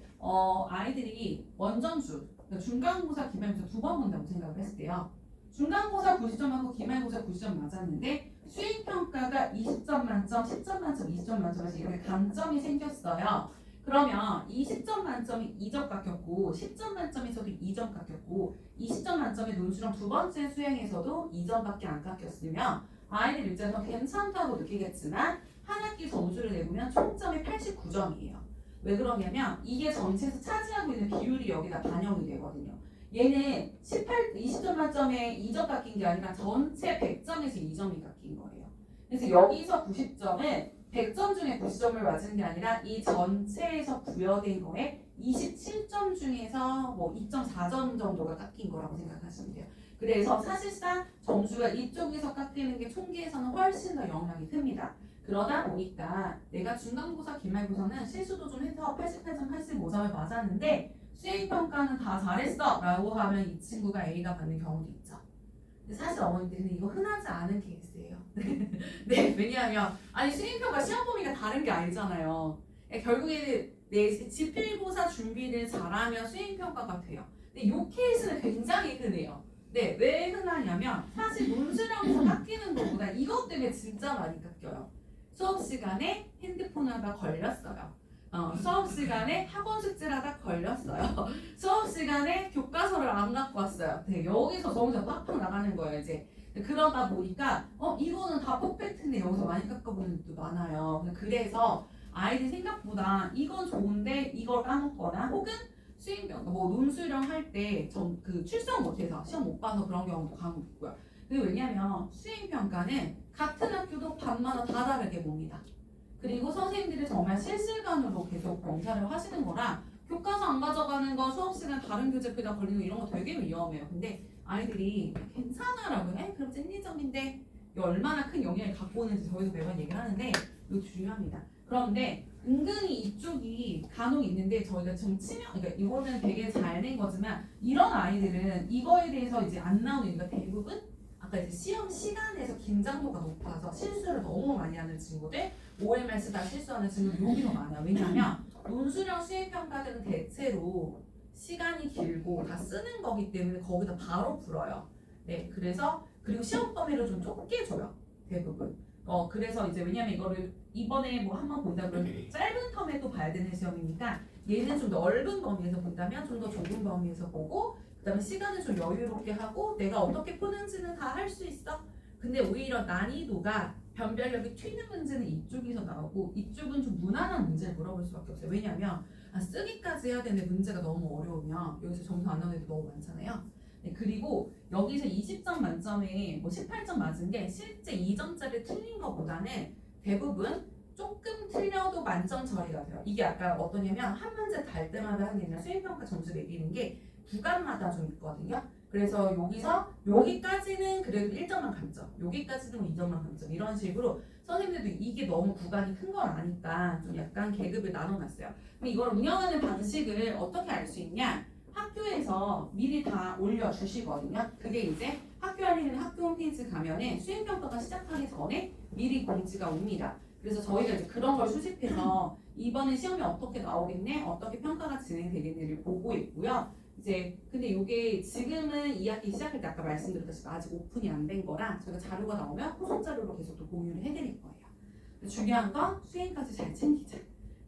아이들이 원전수, 그러니까 중간고사, 기말고사 두 번 본다고 생각을 했을 때요. 중간고사 90점하고 기말고사 90점 맞았는데 수행평가가 20점 만점, 10점 만점, 20점 만점에서 이렇게 감점이 생겼어요. 그러면 20점 만점이 2점 깎였고 10점 만점에서도 2점 깎였고 20점 만점의 논술형 두 번째 수행에서도 2점밖에 안 깎였으면 아이들 입장에서 괜찮다고 느끼겠지만 한 학기 점수를 내보면 총점이 89점이에요. 왜 그러냐면 이게 전체에서 차지하고 있는 비율이 여기다 반영이 되거든요. 얘는 20점 만점에 2점 깎인 게 아니라 전체 100점에서 2점이 깎인 거예요. 그래서 여기서 90점은 100점 중에 90점을 맞은 게 아니라 이 전체에서 부여된 거에 27점 중에서 뭐 2.4점 정도가 깎인 거라고 생각하시면 돼요. 그래서 사실상 점수가 이쪽에서 깎이는 게 총계에서는 훨씬 더 영향이 큽니다. 그러다 보니까 내가 중간고사, 기말고사는 실수도 좀 해서 88점, 85점을 맞았는데 수행평가는 다 잘했어 라고 하면 이 친구가 A가 받는 경우도 있죠. 근데 사실 어머니들은 이거 흔하지 않은 케이스예요. 네, 왜냐하면 아니 수행평가 시험 범위가 다른 게 아니잖아요. 결국에는 내 지필고사 준비를 잘하면 수행평가가 돼요. 근데 이 케이스는 굉장히 흔해요. 네, 왜 흔하냐면 사실 논술형에서 깎이는 것보다 이것 때문에 진짜 많이 깎여요. 수업 시간에 핸드폰 하다 걸렸어요. 수업 시간에 학원 숙제를 하다 걸렸어요. 수업 시간에 교과서를 안 갖고 왔어요. 네, 여기서 점수가 팍팍 나가는 거예요, 이제. 그러다 보니까 이거는 다 퍼펙트인데 여기서 많이 깎아보는 것도 많아요. 그래서 아이들 생각보다 이건 좋은데 이걸 까먹거나 혹은 수행평가, 뭐 논술형 할 때 그 출석 못해서 시험 못 봐서 그런 경우도 간혹 있고요. 그리고 왜냐면 수행평가는 같은 학교도 반마다 다 다르게 봅니다. 그리고 선생님들이 정말 실시간으로 계속 검사를 하시는 거라 교과서 안 가져가는 거 수업 시간 다른 교재표에다 걸리는 거 이런 거 되게 위험해요. 근데 아이들이 괜찮아라고 해? 그럼 찐리점인데 얼마나 큰 영향을 갖고 오는지 저희도 매번 얘기를 하는데 이거 중요합니다. 그런데 은근히 이쪽이 간혹 있는데 저희가 좀 그러니까 이거는 되게 잘 낸 거지만 이런 아이들은 이거에 대해서 이제 안 나오는 이유가 대부분 아까 이제 시험 시간에서 긴장도가 높아서 실수를 너무 많이 하는 친구들, OMR 쓰다 실수하는 친구들 여기서 많아요. 왜냐하면 논술형 수행평가들은 대체로 시간이 길고 다 쓰는 거기 때문에 거기다 바로 풀어요. 네, 그래서 그리고 시험 범위를 좀 좁게 줘요. 대부분. 그래서 이제 왜냐면 이거를 이번에 뭐 한번 본다 그러면 짧은 텀에 또 봐야 되는 시험이니까 얘는 좀 넓은 범위에서 본다면 좀 더 좁은 범위에서 보고 그다음에 시간을 좀 여유롭게 하고 내가 어떻게 푸는지는 다 할 수 있어. 근데 오히려 난이도가 변별력이 튀는 문제는 이쪽에서 나오고 이쪽은 좀 무난한 문제를 물어볼 수밖에 없어요. 왜냐하면 쓰기까지 해야 되는데 문제가 너무 어려우면 여기서 점수 안 나오는 애도 너무 많잖아요. 네, 그리고 여기서 20점 만점에 뭐 18점 맞은 게 실제 2점짜리 틀린 것보다는 대부분 조금 틀려도 만점 처리가 돼요. 이게 아까 어떠냐면 한 문제 달 때마다 하는 게 아니라 수행평가 점수 매기는 게 구간마다 좀 있거든요. 그래서 여기서 여기까지는 그래도 1점만 감점, 여기까지는 뭐 2점만 감점 이런 식으로 선생님들도 이게 너무 구간이 큰 걸 아니까 좀 약간 계급을 나눠놨어요. 그럼 이걸 운영하는 방식을 어떻게 알 수 있냐? 학교에서 미리 다 올려주시거든요. 그게 이제 학교 알리는 학교 홈페이지 가면은 수행평가가 시작하기 전에 미리 공지가 옵니다. 그래서 저희가 이제 그런 걸 수집해서 이번에 시험이 어떻게 나오겠네, 어떻게 평가가 진행되겠네를 보고 있고요. 이제 근데 이게 지금은 2학기 시작할 때 아까 말씀드렸다시피 아직 오픈이 안 된 거라 저희가 자료가 나오면 후속 자료로 계속 또 공유를 해드릴 거예요. 중요한 건 수행까지 잘 챙기자.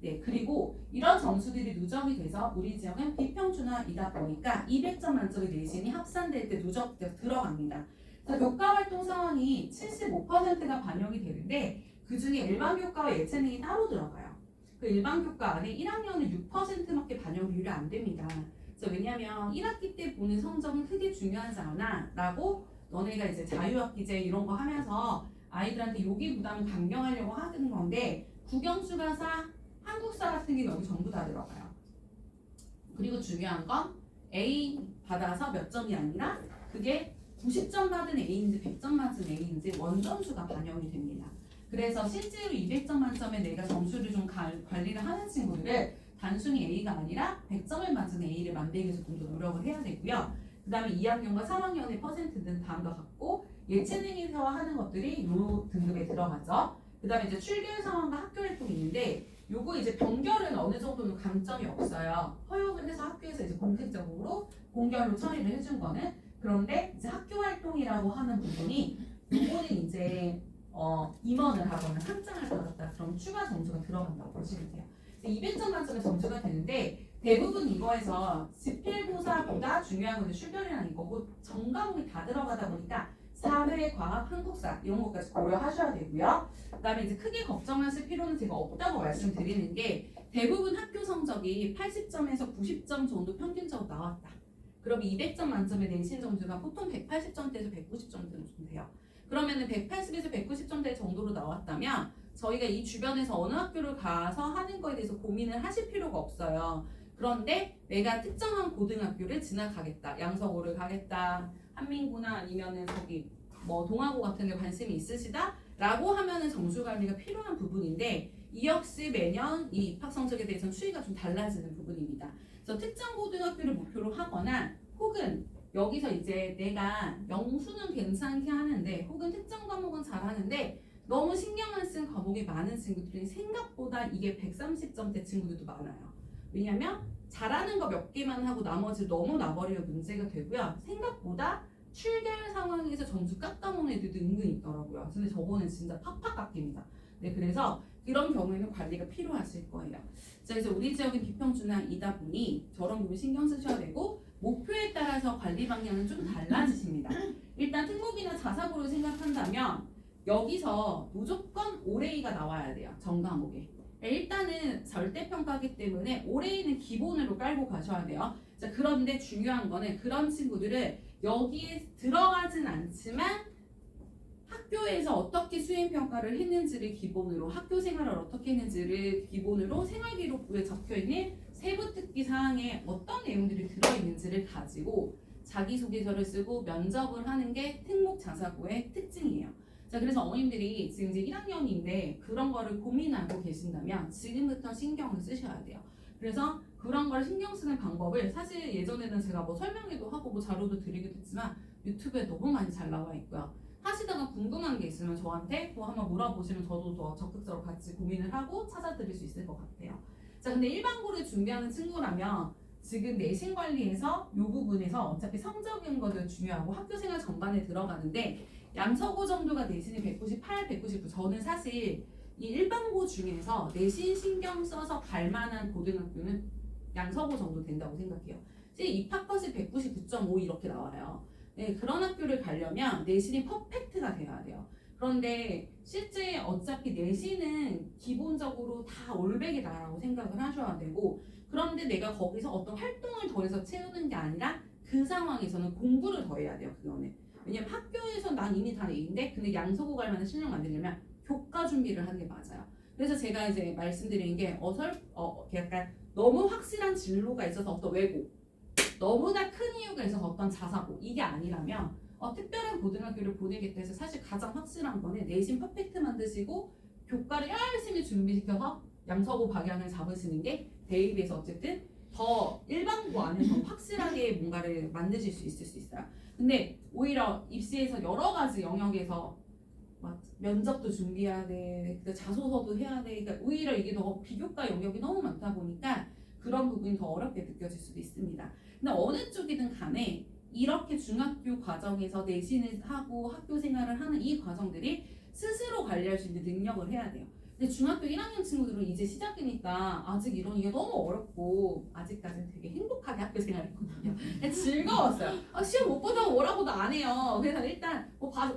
네, 그리고 이런 점수들이 누적이 돼서 우리 지역은 비평준화이다 보니까 200점 만점의 내신이 합산될 때 누적 들어갑니다. 그래서 교과활동 상황이 75%가 반영이 되는데 그 중에 일반 교과와 예체능이 따로 들어가요. 그 일반 교과 안에 1학년은 6%밖에 반영 비율이 안 됩니다. 그래서 왜냐면 1학기 때 보는 성적은 크게 중요하지 않아 라고 너네가 이제 자유학기제 이런 거 하면서 아이들한테 요기 부담을 감경하려고 하는 건데 국영수가사, 한국사 같은 게 여기 전부 다 들어가요. 그리고 중요한 건 A 받아서 몇 점이 아니라 그게 90점 받은 A인지 100점 맞은 A인지 원점수가 반영이 됩니다. 그래서 실제로 200점 만점에 내가 점수를 좀 관리를 하는 친구들은 단순히 A가 아니라 100점을 맞은 A를 만들기 위해서 좀 더 노력을 해야 되고요. 그 다음에 2학년과 3학년의 퍼센트는 다음과 같고 예체능에서 하는 것들이 이 등급에 들어가죠. 그 다음에 이제 출결 상황과 학교 활동이 있는데 요거 이제 병결은 어느 정도는 강점이 없어요. 허용을 해서 학교에서 이제 공식적으로 공결로 처리를 해준 거는. 그런데 이제 학교 활동이라고 하는 부분이 요거는 이제 임원을 하거나 상장을 받았다. 그럼 추가 점수가 들어간다고 보시면 돼요. 200점 만점의 점수가 되는데 대부분 이거에서 지필고사보다 중요한 건 출결이라는 이거고 전 과목이 다 들어가다 보니까 사회, 과학, 한국사 이런 것까지 고려하셔야 되고요. 그다음에 이제 크게 걱정하실 필요는 제가 없다고 말씀드리는 게 대부분 학교 성적이 80점에서 90점 정도 평균적으로 나왔다. 그럼 200점 만점의 내신 점수가 보통 180점대에서 190점 정도 돼요. 그러면은 180에서 190점대 정도로 나왔다면 저희가 이 주변에서 어느 학교를 가서 하는 거에 대해서 고민을 하실 필요가 없어요. 그런데 내가 특정한 고등학교를 지나가겠다, 양서고를 가겠다, 한민구나 아니면은 저기 뭐 동아고 같은 데 관심이 있으시다라고 하면은 점수 관리가 필요한 부분인데 이 역시 매년 이 입학 성적에 대해서는 추이가 좀 달라지는 부분입니다. 그래서 특정 고등학교를 목표로 하거나 혹은 여기서 이제 내가 영수는 괜찮게 하는데 혹은 특정 과목은 잘하는데 너무 신경 안 쓴 과목이 많은 친구들이 생각보다 이게 130점대 친구들도 많아요. 왜냐면 잘하는 거 몇 개만 하고 나머지 너무 나버리면 문제가 되고요. 생각보다 출결 상황에서 점수 깎아먹는 애들도 은근히 있더라고요. 근데 저거는 진짜 팍팍 깎입니다. 네, 그래서 이런 경우에는 관리가 필요하실 거예요. 자, 그래서 우리 지역은 비평준화이다 보니 저런 부분 신경 쓰셔야 되고 목표에 따라서 관리 방향은 좀 달라지십니다. 일단 특목이나 자사고를 생각한다면 여기서 무조건 올해가 나와야 돼요. 전 과목에. 일단은 절대평가이기 때문에 올해는 기본으로 깔고 가셔야 돼요. 자, 그런데 중요한 거는 그런 친구들은 여기에 들어가진 않지만 학교에서 어떻게 수행평가를 했는지를 기본으로 학교 생활을 어떻게 했는지를 기본으로 생활기록부에 적혀있는 세부특기 사항에 어떤 내용들이 들어있는지를 가지고 자기소개서를 쓰고 면접을 하는 게 특목 자사고의 특징이에요. 자, 그래서 어머님들이 지금 이제 1학년인데 그런 거를 고민하고 계신다면 지금부터 신경을 쓰셔야 돼요. 그래서 그런 걸 신경 쓰는 방법을 사실 예전에는 제가 뭐 설명회도 하고 뭐 자료도 드리기도 했지만 유튜브에 너무 많이 잘 나와 있고요. 하시다가 궁금한 게 있으면 저한테 또 한번 물어보시면 저도 더 적극적으로 같이 고민을 하고 찾아드릴 수 있을 것 같아요. 자, 근데 일반고를 준비하는 친구라면 지금 내신 관리에서 이 부분에서 어차피 성적인 것도 중요하고 학교생활 전반에 들어가는데 양서고 정도가 내신이 198, 199 저는 사실 이 일반고 중에서 내신 신경 써서 갈 만한 고등학교는 양서고 정도 된다고 생각해요. 입학 컷이 199.5 이렇게 나와요. 네, 그런 학교를 가려면 내신이 퍼펙트가 돼야 돼요. 그런데 실제 어차피 내신은 기본적으로 다 올백이다라고 생각을 하셔야 되고, 그런데 내가 거기서 어떤 활동을 더해서 채우는 게 아니라 그 상황에서는 공부를 더 해야 돼요. 그거는. 왜냐면 학교에서 난 이미 다 A인데 근데 양서고 갈 만한 실력 만들려면 교과 준비를 하는 게 맞아요. 그래서 제가 이제 말씀드리는 게 약간 너무 확실한 진로가 있어서 어떤 왜곡, 너무나 큰 이유가 있어서 어떤 자사고 이게 아니라면 특별한 고등학교를 보내겠다 해서 사실 가장 확실한 거는 내신 퍼펙트 만드시고 교과를 열심히 준비시켜서 양서고 방향을 잡으시는 게 대입에 비해서 어쨌든 더 일반고 안에서 확실하게 뭔가를 만드실 수 있을 수 있어요. 근데 오히려 입시에서 여러 가지 영역에서 막 면접도 준비해야 돼, 자소서도 해야 돼. 그러니까 오히려 이게 더 비교과 영역이 너무 많다 보니까 그런 부분이 더 어렵게 느껴질 수도 있습니다. 근데 어느 쪽이든 간에 이렇게 중학교 과정에서 내신을 하고 학교 생활을 하는 이 과정들이 스스로 관리할 수 있는 능력을 해야 돼요. 근데 중학교 1학년 친구들은 이제 시작이니까 아직 이런 게 너무 어렵고 아직까지는 되게 행복하게 학교 생활했거든요. 즐거웠어요. 시험 못 보다고 뭐라고도 안 해요. 그래서 일단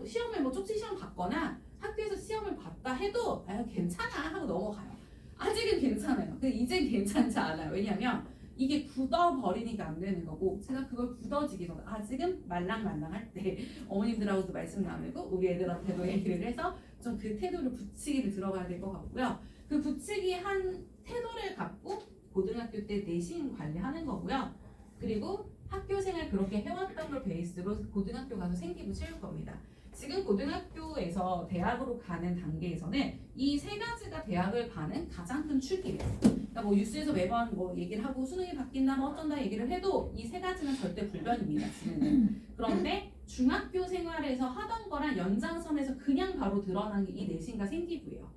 시험을 쪽지 시험 봤거나 학교에서 시험을 봤다 해도 괜찮아 하고 넘어가요. 아직은 괜찮아요. 근데 이젠 괜찮지 않아요. 왜냐면 이게 굳어버리니까 안 되는 거고, 제가 그걸 굳어지기 전에 아직은 말랑말랑할 때 어머님들하고도 말씀 나누고 우리 애들한테도 얘기를 해서 좀 그 태도를 붙이기를 들어가야 될 것 같고요. 그 붙이기 한 태도를 갖고 고등학교 때 내신 관리하는 거고요. 그리고 학교 생활 그렇게 해왔던 걸 베이스로 고등학교 가서 생기부 채울 겁니다. 지금 고등학교에서 대학으로 가는 단계에서는 이 세 가지가 대학을 가는 가장 큰 출기예요. 그러니까 뭐 뉴스에서 매번 뭐 얘기를 하고 수능이 바뀐다, 뭐 어쩐다 얘기를 해도 이 세 가지는 절대 불변입니다. 지금은. 그런데 중학교 생활에서 하던 거랑 연장선에서 그냥 바로 드러난 게 이 내신과 생기부예요.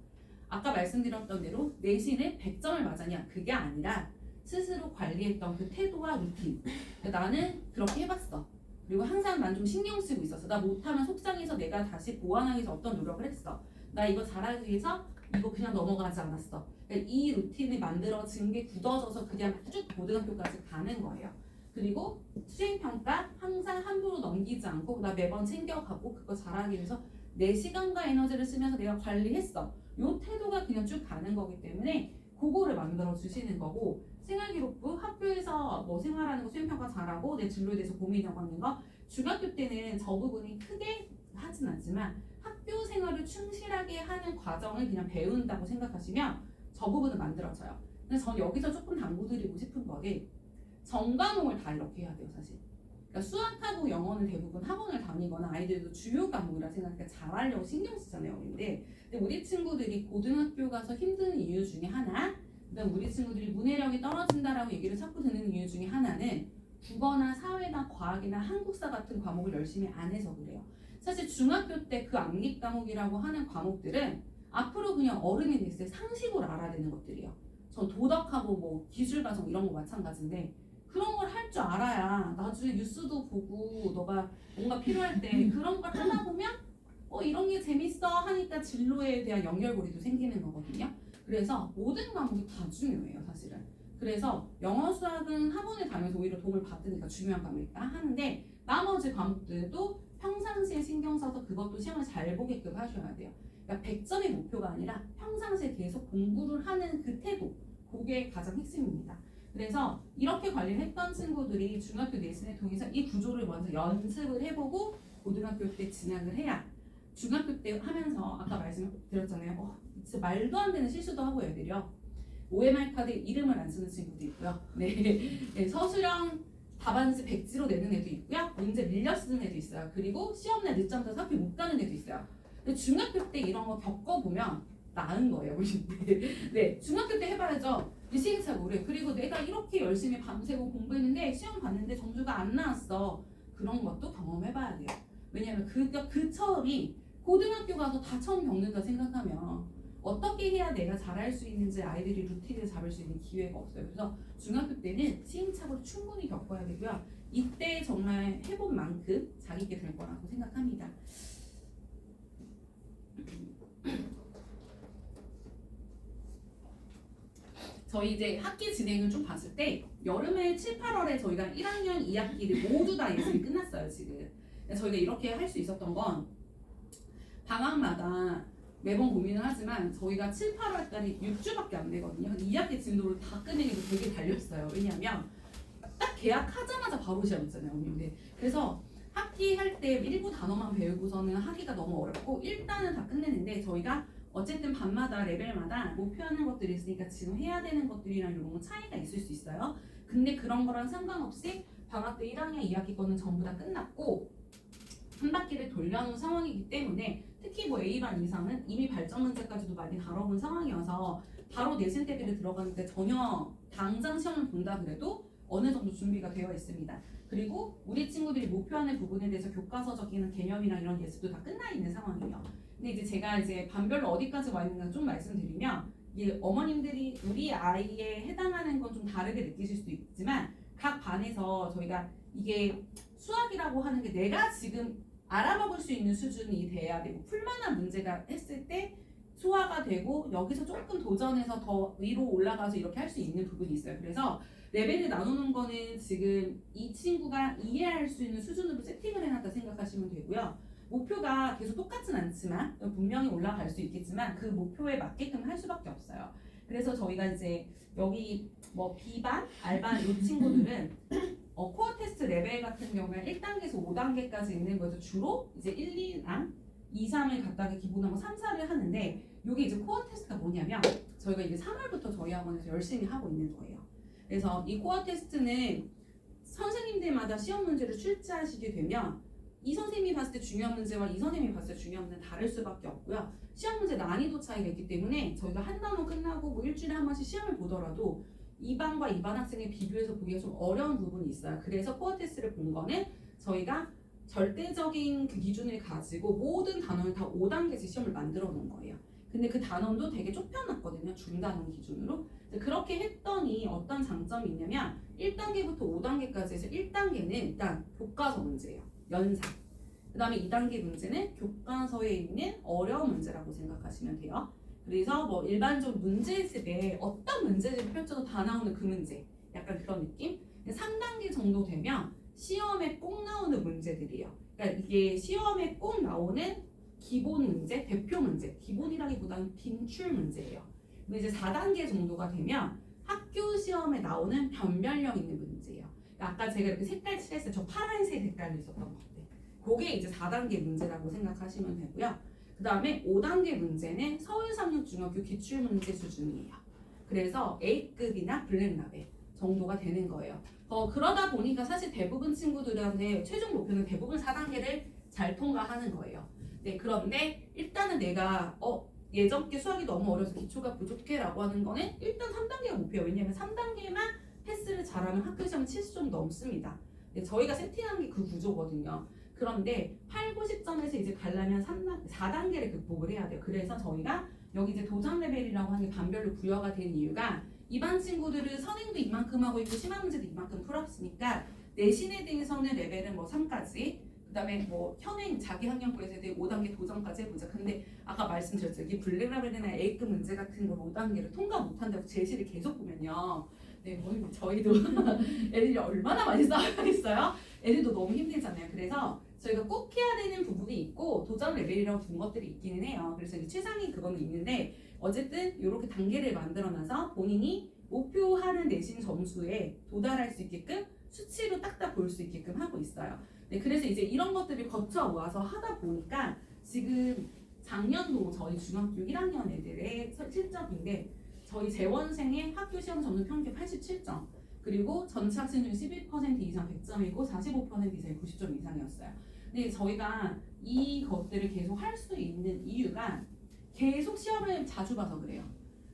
아까 말씀드렸던 대로 내신을 100점을 맞았냐? 그게 아니라 스스로 관리했던 그 태도와 루틴. 그러니까 나는 그렇게 해봤어. 그리고 항상 난 좀 신경 쓰고 있었어. 나 못하면 속상해서 내가 다시 보완하기 위해서 어떤 노력을 했어. 나 이거 잘하기 위해서 이거 그냥 넘어가지 않았어. 그러니까 이 루틴이 만들어진 게 굳어져서 그냥 쭉 고등학교까지 가는 거예요. 그리고 수행평가 항상 함부로 넘기지 않고 나 매번 챙겨가고 그거 잘하기 위해서 내 시간과 에너지를 쓰면서 내가 관리했어. 요 태도가 그냥 쭉 가는 거기 때문에 그거를 만들어 주시는 거고, 생활기록부 학교에서 뭐 생활하는 거 수행평가 잘하고 내 진로에 대해서 고민하고 하는 거 중학교 때는 저 부분이 크게 하진 않지만 학교 생활을 충실하게 하는 과정을 그냥 배운다고 생각하시면 저 부분은 만들어져요. 근데 전 여기서 조금 당부드리고 싶은 거는 전과목을 다 이렇게 해야 돼요, 사실. 그러니까 수학하고 영어는 대부분 학원을 다니거나 아이들도 주요 과목이라 생각하니까 잘하려고 신경 쓰잖아요. 근데 우리 친구들이 고등학교 가서 힘든 이유 중에 하나, 그다음 우리 친구들이 문해력이 떨어진다라고 얘기를 자꾸 듣는 이유 중에 하나는 국어나 사회나 과학이나 한국사 같은 과목을 열심히 안 해서 그래요. 사실 중학교 때 그 암기 과목이라고 하는 과목들은 앞으로 그냥 어른이 됐을 때 상식으로 알아야 되는 것들이에요. 전 도덕하고 뭐 기술과정 이런 거 마찬가지인데 그런 걸 할 줄 알아야 나중에 뉴스도 보고 너가 뭔가 필요할 때 그런 걸 하다 보면 이런 게 재밌어 하니까 진로에 대한 연결고리도 생기는 거거든요. 그래서 모든 과목이 다 중요해요, 사실은. 그래서 영어, 수학은 학원에 다니면서 오히려 도움을 받으니까 중요한 과목이니까 하는데 나머지 과목들도 평상시에 신경 써서 그것도 시험을 잘 보게끔 하셔야 돼요. 그러니까 100점이 목표가 아니라 평상시에 계속 공부를 하는 그 태도, 그게 가장 핵심입니다. 그래서 이렇게 관리를 했던 친구들이 중학교 내신을 통해서 이 구조를 먼저 연습을 해보고 고등학교 때 진학을 해야 중학교 때 하면서 아까 말씀드렸잖아요. 진짜 말도 안 되는 실수도 하고 애들이요. OMR 카드 이름을 안 쓰는 친구도 있고요. 네, 서술형 답안지 백지로 내는 애도 있고요. 문제 밀려 쓰는 애도 있어요. 그리고 시험날 늦잠 자서 학교 못 가는 애도 있어요. 근데 중학교 때 이런 거 겪어보면 나은 거예요. 네, 중학교 때 해봐야죠. 시행착오를. 그리고 내가 이렇게 열심히 밤새고 공부했는데 시험 봤는데 점수가 안 나왔어. 그런 것도 경험해봐야 돼요. 왜냐하면 그 처음이 고등학교 가서 다 처음 겪는다 생각하면 어떻게 해야 내가 잘할 수 있는지 아이들이 루틴을 잡을 수 있는 기회가 없어요. 그래서 중학교 때는 시행착오를 충분히 겪어야 되고요. 이때 정말 해본 만큼 자기게 될 거라고 생각합니다. 저희 이제 학기 진행을 좀 봤을 때 여름에 7, 8월에 저희가 1학년 2학기를 모두 다 예습이 끝났어요, 지금. 저희가 이렇게 할 수 있었던 건 방학마다 매번 고민을 하지만 저희가 7, 8월 달이 6주밖에 안 되거든요. 2학기 진도를 다 끝내기도 되게 달렸어요. 왜냐하면 딱 계약하자마자 바로 시험 있잖아요. 근데 그래서 학기 할 때 일부 단어만 배우고서는 하기가 너무 어렵고 일단은 다 끝내는데 저희가 어쨌든 반마다 레벨마다 목표하는 것들이 있으니까 지금 해야 되는 것들이랑 이런 차이가 있을 수 있어요. 근데 그런 거랑 상관없이 방학 때 1학년 2학기 거는 전부 다 끝났고 한 바퀴를 돌려놓은 상황이기 때문에 특히 뭐 A반 이상은 이미 발전 문제까지도 많이 다뤄본 상황이어서 바로 내신 대비를 들어가는데 전혀 당장 시험을 본다 그래도 어느 정도 준비가 되어 있습니다. 그리고 우리 친구들이 목표하는 부분에 대해서 교과서적인 개념이랑 이런 예습도 다 끝나 있는 상황이에요. 근데 이제 제가 이제 반별로 어디까지 와 있는가 좀 말씀드리면 이게 어머님들이 우리 아이에 해당하는 건 좀 다르게 느끼실 수도 있지만 각 반에서 저희가 이게 수학이라고 하는 게 내가 지금 알아먹을 수 있는 수준이 돼야 되고 풀만한 문제가 했을 때 소화가 되고 여기서 조금 도전해서 더 위로 올라가서 이렇게 할 수 있는 부분이 있어요. 그래서 레벨을 나누는 거는 지금 이 친구가 이해할 수 있는 수준으로 세팅을 해놨다 생각하시면 되고요. 목표가 계속 똑같진 않지만 분명히 올라갈 수 있겠지만 그 목표에 맞게끔 할 수밖에 없어요. 그래서 저희가 이제 여기 뭐 B반, R반 이 친구들은 코어 테스트 레벨 같은 경우에 1단계에서 5단계까지 있는 거에서 주로 이제 1, 2랑 2, 3을 갖다가 기본하고 3, 4를 하는데 이게 이제 코어 테스트가 뭐냐면 저희가 이제 3월부터 저희 학원에서 열심히 하고 있는 거예요. 그래서 이 코어 테스트는 선생님들마다 시험 문제를 출제하시게 되면 이 선생님이 봤을 때 중요한 문제와 이 선생님이 봤을 때 중요한 문제는 다를 수밖에 없고요. 시험 문제 난이도 차이가 있기 때문에 저희가 한 단원 끝나고 뭐 일주일에 한 번씩 시험을 보더라도 2반과 2반 학생에 비교해서 보기가 좀 어려운 부분이 있어요. 그래서 코어 테스트를 본 거는 저희가 절대적인 그 기준을 가지고 모든 단원을 다 5단계씩 시험을 만들어 놓은 거예요. 근데 그 단원도 되게 좁혀놨거든요. 중단원 기준으로. 그렇게 했더니 어떤 장점이 있냐면 1단계부터 5단계까지 해서 1단계는 일단 교과서 문제예요. 연산. 그 다음에 2단계 문제는 교과서에 있는 어려운 문제라고 생각하시면 돼요. 그래서 뭐 일반적으로 문제집에 어떤 문제집을 펼쳐도 다 나오는 그 문제. 약간 그런 느낌? 3단계 정도 되면 시험에 꼭 나오는 문제들이에요. 그러니까 이게 시험에 꼭 나오는 기본 문제, 대표 문제, 기본이라기보다는 빈출 문제예요. 근데 이제 4단계 정도가 되면 학교 시험에 나오는 변별력 있는 문제예요. 그러니까 아까 제가 이렇게 색깔 칠했을 때 저 파란색 색깔로 있었던 것 같아요. 그게 이제 4단계 문제라고 생각하시면 되고요. 그 다음에 5단계 문제는 서울상륙중학교 기출문제 수준이에요. 그래서 A급이나 블랙라벨 정도가 되는 거예요. 그러다 보니까 사실 대부분 친구들한테 최종 목표는 대부분 4단계를 잘 통과하는 거예요. 네, 그런데 일단은 내가 예전께 수학이 너무 어려서 기초가 부족해 라고 하는 거는 일단 3단계가 목표예요. 왜냐면 3단계만 패스를 잘하면 학교 시험은 70점 넘습니다. 네, 저희가 세팅한 게 그 구조거든요. 그런데 8, 90점에서 이제 가려면 4단계를 극복을 해야 돼요. 그래서 저희가 여기 이제 도전 레벨이라고 하는 게 반별로 부여가 된 이유가 이반 친구들은 선행도 이만큼 하고 있고 심화 문제도 이만큼 풀었으니까 내신에 대해서는 레벨은 뭐 3까지 그 다음에 뭐 현행 자기 학년고에서 5단계 도전까지 해보자. 근데 아까 말씀드렸죠. 이게 블랙라벨이나 A급 문제 같은 걸 5단계를 통과 못한다고 제시를 계속 보면요. 네, 뭐 저희도 애들이 얼마나 많이 싸워야겠어요? 애들도 너무 힘들잖아요. 그래서 저희가 꼭 해야 되는 부분이 있고 도전 레벨이라고 둔 것들이 있기는 해요. 그래서 이제 최상위 그거는 있는데 어쨌든 이렇게 단계를 만들어놔서 본인이 목표하는 내신 점수에 도달할 수 있게끔 수치로 딱딱 볼 수 있게끔 하고 있어요. 네, 그래서 이제 이런 것들을 거쳐와서 하다 보니까 지금 작년도 저희 중학교 1학년 애들의 실적인데 저희 재원생의 학교 시험 점수 평균 87점 그리고 전체 학생 중 11% 이상 100점이고 45% 이상이 90점 이상이었어요. 근데 저희가 이것들을 계속 할 수 있는 이유가 계속 시험을 자주 봐서 그래요.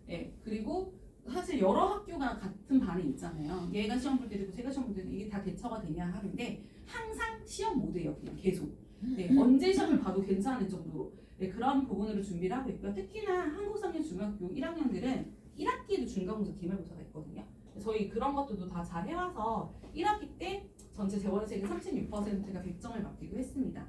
예, 그리고 사실 여러 학교가 같은 반에 있잖아요. 얘가 시험 볼 때도 있고 제가 시험 볼 때도 이게 다 대처가 되냐 하는데 항상 시험 모드예요. 그냥 계속. 네, 언제 시험을 봐도 괜찮을 정도로 네, 그런 부분으로 준비를 하고 있고요. 특히나 한국상류 중학교 1학년들은 1학기에도 중간고사 기말고사가 있거든요. 저희 그런 것들도 다 잘 해와서 1학기 때 전체 재원생의 36%가 100점을 맞기도 했습니다.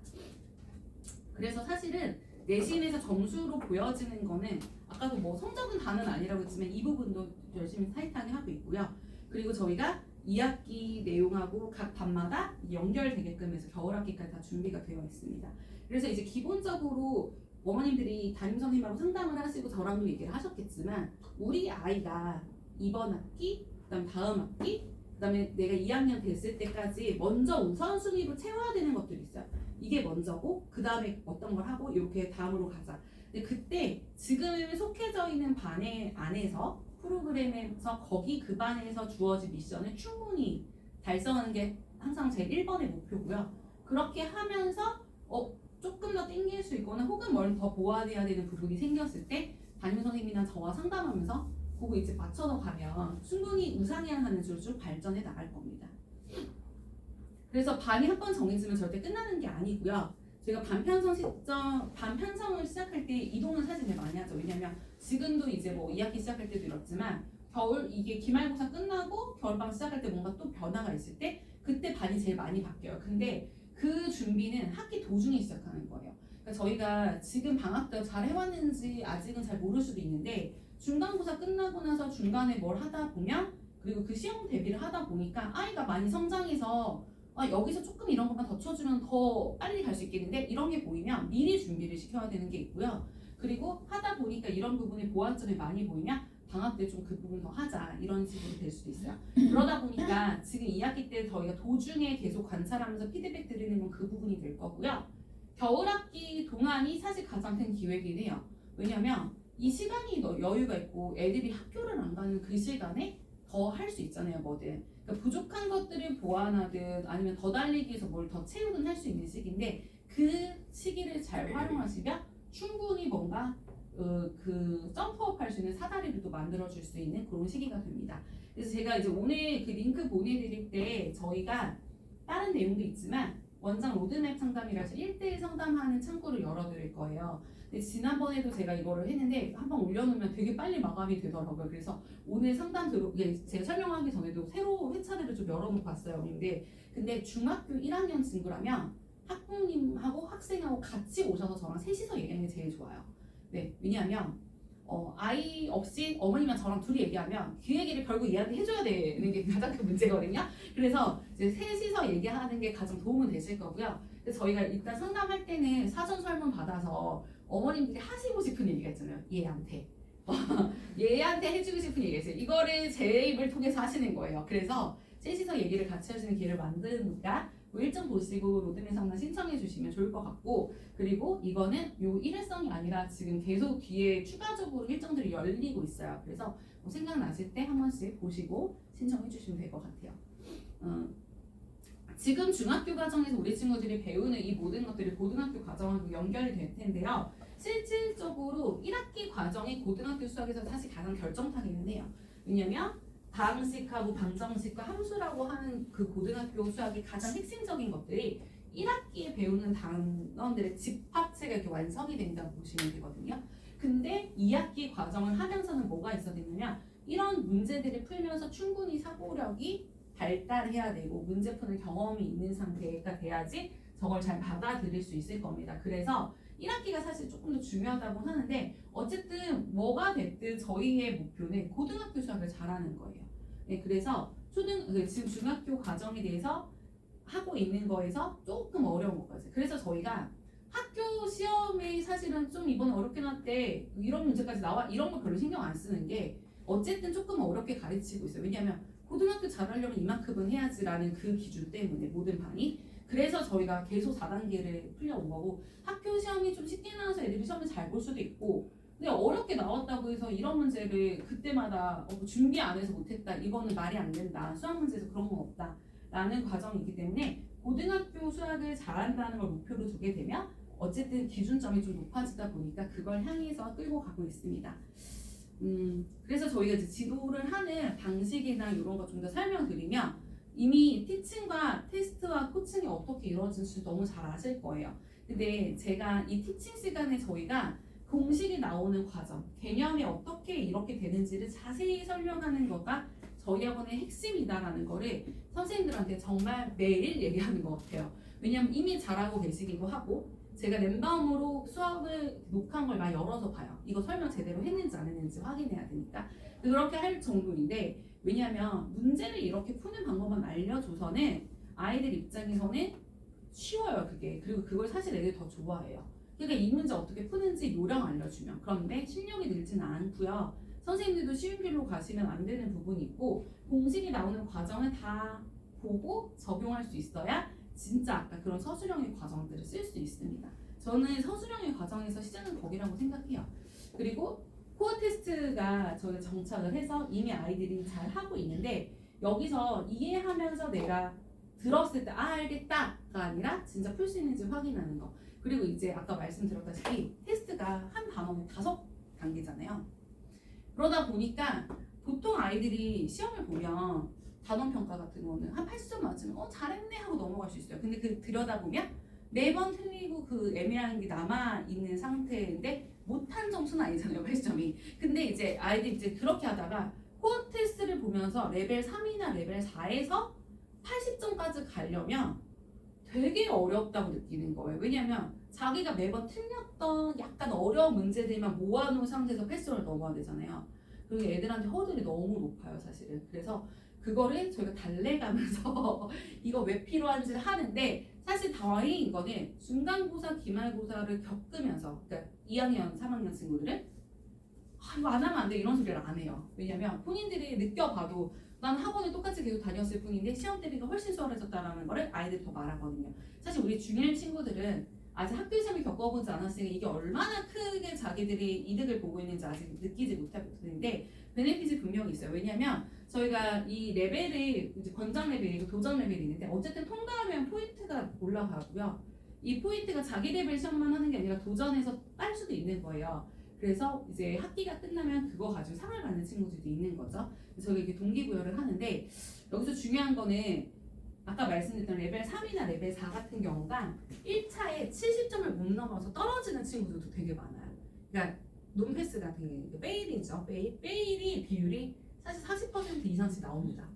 그래서 사실은 내신에서 점수로 보여지는 거는 아까도 뭐 성적은 다는 아니라고 했지만 이 부분도 열심히 타이트하게 하고 있고요. 그리고 저희가 2학기 내용하고 각 반마다 연결되게끔 해서 겨울학기까지 다 준비가 되어 있습니다. 그래서 이제 기본적으로 어머님들이 담임선생님하고 상담을 하시고 저랑도 얘기를 하셨겠지만 우리 아이가 이번 학기, 그다음 다음 학기, 그다음에 내가 2학년 됐을 때까지 먼저 우선순위로 채워야 되는 것들이 있어요. 이게 먼저고 그 다음에 어떤 걸 하고 이렇게 다음으로 가자. 근데 그때 지금 속해져 있는 반의 안에서 프로그램에서 거기 그 반에서 주어진 미션을 충분히 달성하는 게 항상 제 1번의 목표고요. 그렇게 하면서 조금 더 땡길 수 있거나 혹은 뭘 더 보완해야 되는 부분이 생겼을 때 담임 선생님이나 저와 상담하면서 그거 이제 맞춰서 가면 충분히 우상향하는 쪽으로 쭉 발전해 나갈 겁니다. 그래서 반이 한 번 정해지면 절대 끝나는 게 아니고요. 제가 반편성을 시작할 때 이동은 사실 되게 많이 하죠. 왜냐면 지금도 이제 뭐 2학기 시작할 때도 이렇지만 겨울 이게 기말고사 끝나고 겨울방학 시작할 때 뭔가 또 변화가 있을 때 그때 반이 제일 많이 바뀌어요. 근데 그 준비는 학기 도중에 시작하는 거예요. 그러니까 저희가 지금 방학 때 잘 해왔는지 아직은 잘 모를 수도 있는데 중간고사 끝나고 나서 중간에 뭘 하다 보면 그리고 그 시험 대비를 하다 보니까 아이가 많이 성장해서 여기서 조금 이런 것만 더 쳐주면 더 빨리 갈 수 있겠는데 이런 게 보이면 미리 준비를 시켜야 되는 게 있고요. 그리고 하다 보니까 이런 부분에 보완점이 많이 보이면 방학 때 좀 그 부분 더 하자 이런 식으로 될 수도 있어요. 그러다 보니까 지금 2학기 때 저희가 도중에 계속 관찰하면서 피드백 드리는 건 그 부분이 될 거고요. 겨울학기 동안이 사실 가장 큰 기회이긴 해요. 왜냐면 이 시간이 더 여유가 있고 애들이 학교를 안 가는 그 시간에 더 할 수 있잖아요, 뭐든. 그러니까 부족한 것들을 보완하든 아니면 더 달리기 위해서 뭘 더 채우든 할 수 있는 시기인데 그 시기를 잘 활용하시면 충분히 뭔가 그 점프업 할 수 있는 사다리를 또 만들어줄 수 있는 그런 시기가 됩니다. 그래서 제가 이제 오늘 그 링크 보내드릴 때 저희가 다른 내용도 있지만 원장 로드맵 상담이라서 1대1 상담하는 창구를 열어드릴 거예요. 근데 지난번에도 제가 이거를 했는데 한번 올려놓으면 되게 빨리 마감이 되더라고요. 그래서 오늘 상담 제가 설명하기 전에도 새로 회차들을 좀 열어놓고 왔어요. 근데 중학교 1학년 친구라면 학부모님하고 학생하고 같이 오셔서 저랑 셋이서 얘기하는 게 제일 좋아요. 네, 왜냐하면 아이 없이 어머님이랑 저랑 둘이 얘기하면 그 얘기를 결국 얘한테 해줘야 되는 게 가장 큰 문제거든요. 그래서 이제 셋이서 얘기하는 게 가장 도움은 되실 거고요. 그래서 저희가 일단 상담할 때는 사전 설문 받아서 어머님들이 하시고 싶은 얘기가 있잖아요. 얘한테. 얘한테 해주고 싶은 얘기가 있어요. 이거를 제 입을 통해서 하시는 거예요. 그래서 셋이서 얘기를 같이 할 수 있는 기회를 만드니까 뭐 일정 보시고 로드맵 상담 신청해 주시면 좋을 것 같고 그리고 이거는 요 일회성이 아니라 지금 계속 뒤에 추가적으로 일정들이 열리고 있어요. 그래서 뭐 생각나실 때 한 번씩 보시고 신청해 주시면 될 것 같아요. 지금 중학교 과정에서 우리 친구들이 배우는 이 모든 것들이 고등학교 과정하고 연결이 될 텐데요. 실질적으로 1학기 과정이 고등학교 수학에서 사실 가장 결정타기는 해요. 왜냐면 가항식하고 방정식과 함수라고 하는 그 고등학교 수학의 가장 핵심적인 것들이 1학기에 배우는 단원들의 집합체가 이렇게 완성이 된다고 보시면 되거든요. 근데 2학기 과정을 하면서는 뭐가 있어야 되느냐 이런 문제들을 풀면서 충분히 사고력이 발달해야 되고 문제 푸는 경험이 있는 상태가 돼야지 저걸 잘 받아들일 수 있을 겁니다. 그래서 1학기가 사실 조금 더 중요하다고 하는데 어쨌든 뭐가 됐든 저희의 목표는 고등학교 수학을 잘하는 거예요. 네, 그래서 지금 중학교 과정에 대해서 하고 있는 거에서 조금 어려운 것까지. 그래서 저희가 학교 시험이 사실은 좀 이번에 어렵게 나왔대 이런 문제까지 나와 이런 거 별로 신경 안 쓰는 게 어쨌든 조금 어렵게 가르치고 있어요. 왜냐하면 고등학교 잘하려면 이만큼은 해야지라는 그 기준 때문에 모든 반이 그래서 저희가 계속 4단계를 풀려온 거고 학교 시험이 좀 쉽게 나와서 애들이 시험을 잘 볼 수도 있고 근데 어렵게 나왔다고 해서 이런 문제를 그때마다 준비 안 해서 못했다 이거는 말이 안 된다 수학 문제에서 그런 건 없다 라는 과정이 있기 때문에 고등학교 수학을 잘한다는 걸 목표로 두게 되면 어쨌든 기준점이 좀 높아지다 보니까 그걸 향해서 끌고 가고 있습니다. 그래서 저희가 이제 지도를 하는 방식이나 이런 거 좀 더 설명드리면 이미 티칭과 테스트와 코칭이 어떻게 이루어지는지 너무 잘 아실 거예요. 근데 제가 이 티칭 시간에 저희가 공식이 나오는 과정, 개념이 어떻게 이렇게 되는지를 자세히 설명하는 거가 저희 학원의 핵심이다라는 거를 선생님들한테 정말 매일 얘기하는 것 같아요. 왜냐면 이미 잘하고 계시기도 하고 제가 랜덤으로 수업을 녹화한 걸 막 열어서 봐요. 이거 설명 제대로 했는지 안 했는지 확인해야 되니까 그렇게 할 정도인데 왜냐하면 문제를 이렇게 푸는 방법만 알려줘서는 아이들 입장에서는 쉬워요 그게. 그리고 그걸 사실 애들이 더 좋아해요. 그러니까 이 문제 어떻게 푸는지 요령 알려주면. 그런데 실력이 늘지는 않고요. 선생님들도 쉬운 길로 가시면 안 되는 부분이 있고 공식이 나오는 과정을 다 보고 적용할 수 있어야 진짜 아까 그런 서술형의 과정들을 쓸 수 있습니다. 저는 서술형의 과정에서 시작은 거기라고 생각해요. 그리고 코어 테스트가 저희가 정착을 해서 이미 아이들이 잘 하고 있는데 여기서 이해하면서 내가 들었을 때 알겠다가 아니라 진짜 풀 수 있는지 확인하는 거. 그리고 이제 아까 말씀드렸다시피 테스트가 한 단원에 5단계잖아요. 그러다 보니까 보통 아이들이 시험을 보면 단원 평가 같은 거는 한 80점 맞으면 잘했네 하고 넘어갈 수 있어요. 근데 그 들여다보면 매번 틀리고 그 애매한 게 남아 있는 상태인데 못한 점수는 아니잖아요. 80점이. 근데 이제 아이들이 이제 그렇게 하다가 코어 테스트를 보면서 레벨 3이나 레벨 4에서 80점까지 가려면 되게 어렵다고 느끼는 거예요. 왜냐면 자기가 매번 틀렸던 약간 어려운 문제들만 모아놓은 상태에서 패스를 넘어야 되잖아요. 그리고 애들한테 허들이 너무 높아요, 사실은. 그래서 그거를 저희가 달래가면서 이거 왜 필요한지를 하는데 사실 다행인 거는 중간고사, 기말고사를 겪으면서 그러니까 2학년, 3학년 친구들은 이거 안 하면 안 돼 이런 소리를 안 해요. 왜냐면 본인들이 느껴봐도 난 학원에 똑같이 계속 다녔을 뿐인데 시험 대비가 훨씬 수월해졌다라는 거를 아이들이 더 말하거든요. 사실 우리 중일 친구들은 아직 학교 시험을 겪어보지 않았으니까 이게 얼마나 크게 자기들이 이득을 보고 있는지 아직 느끼지 못했는데 베네핏이 분명히 있어요. 왜냐면 저희가 이 레벨이 이제 권장 레벨이고 도전 레벨이 있는데 어쨌든 통과하면 포인트가 올라가고요. 이 포인트가 자기 레벨 시험만 하는 게 아니라 도전해서 딸 수도 있는 거예요. 그래서 이제 학기가 끝나면 그거 가지고 상을 받는 친구들도 있는 거죠. 저희가 이렇게 동기부여를 하는데 여기서 중요한 거는 아까 말씀드렸던 레벨 3이나 레벨 4 같은 경우가 1차에 70점을 못 넘어서 떨어지는 친구들도 되게 많아요. 그러니까 논패스 같은 게 페일이죠. 페일이 비율이 사실 40% 이상씩 나옵니다.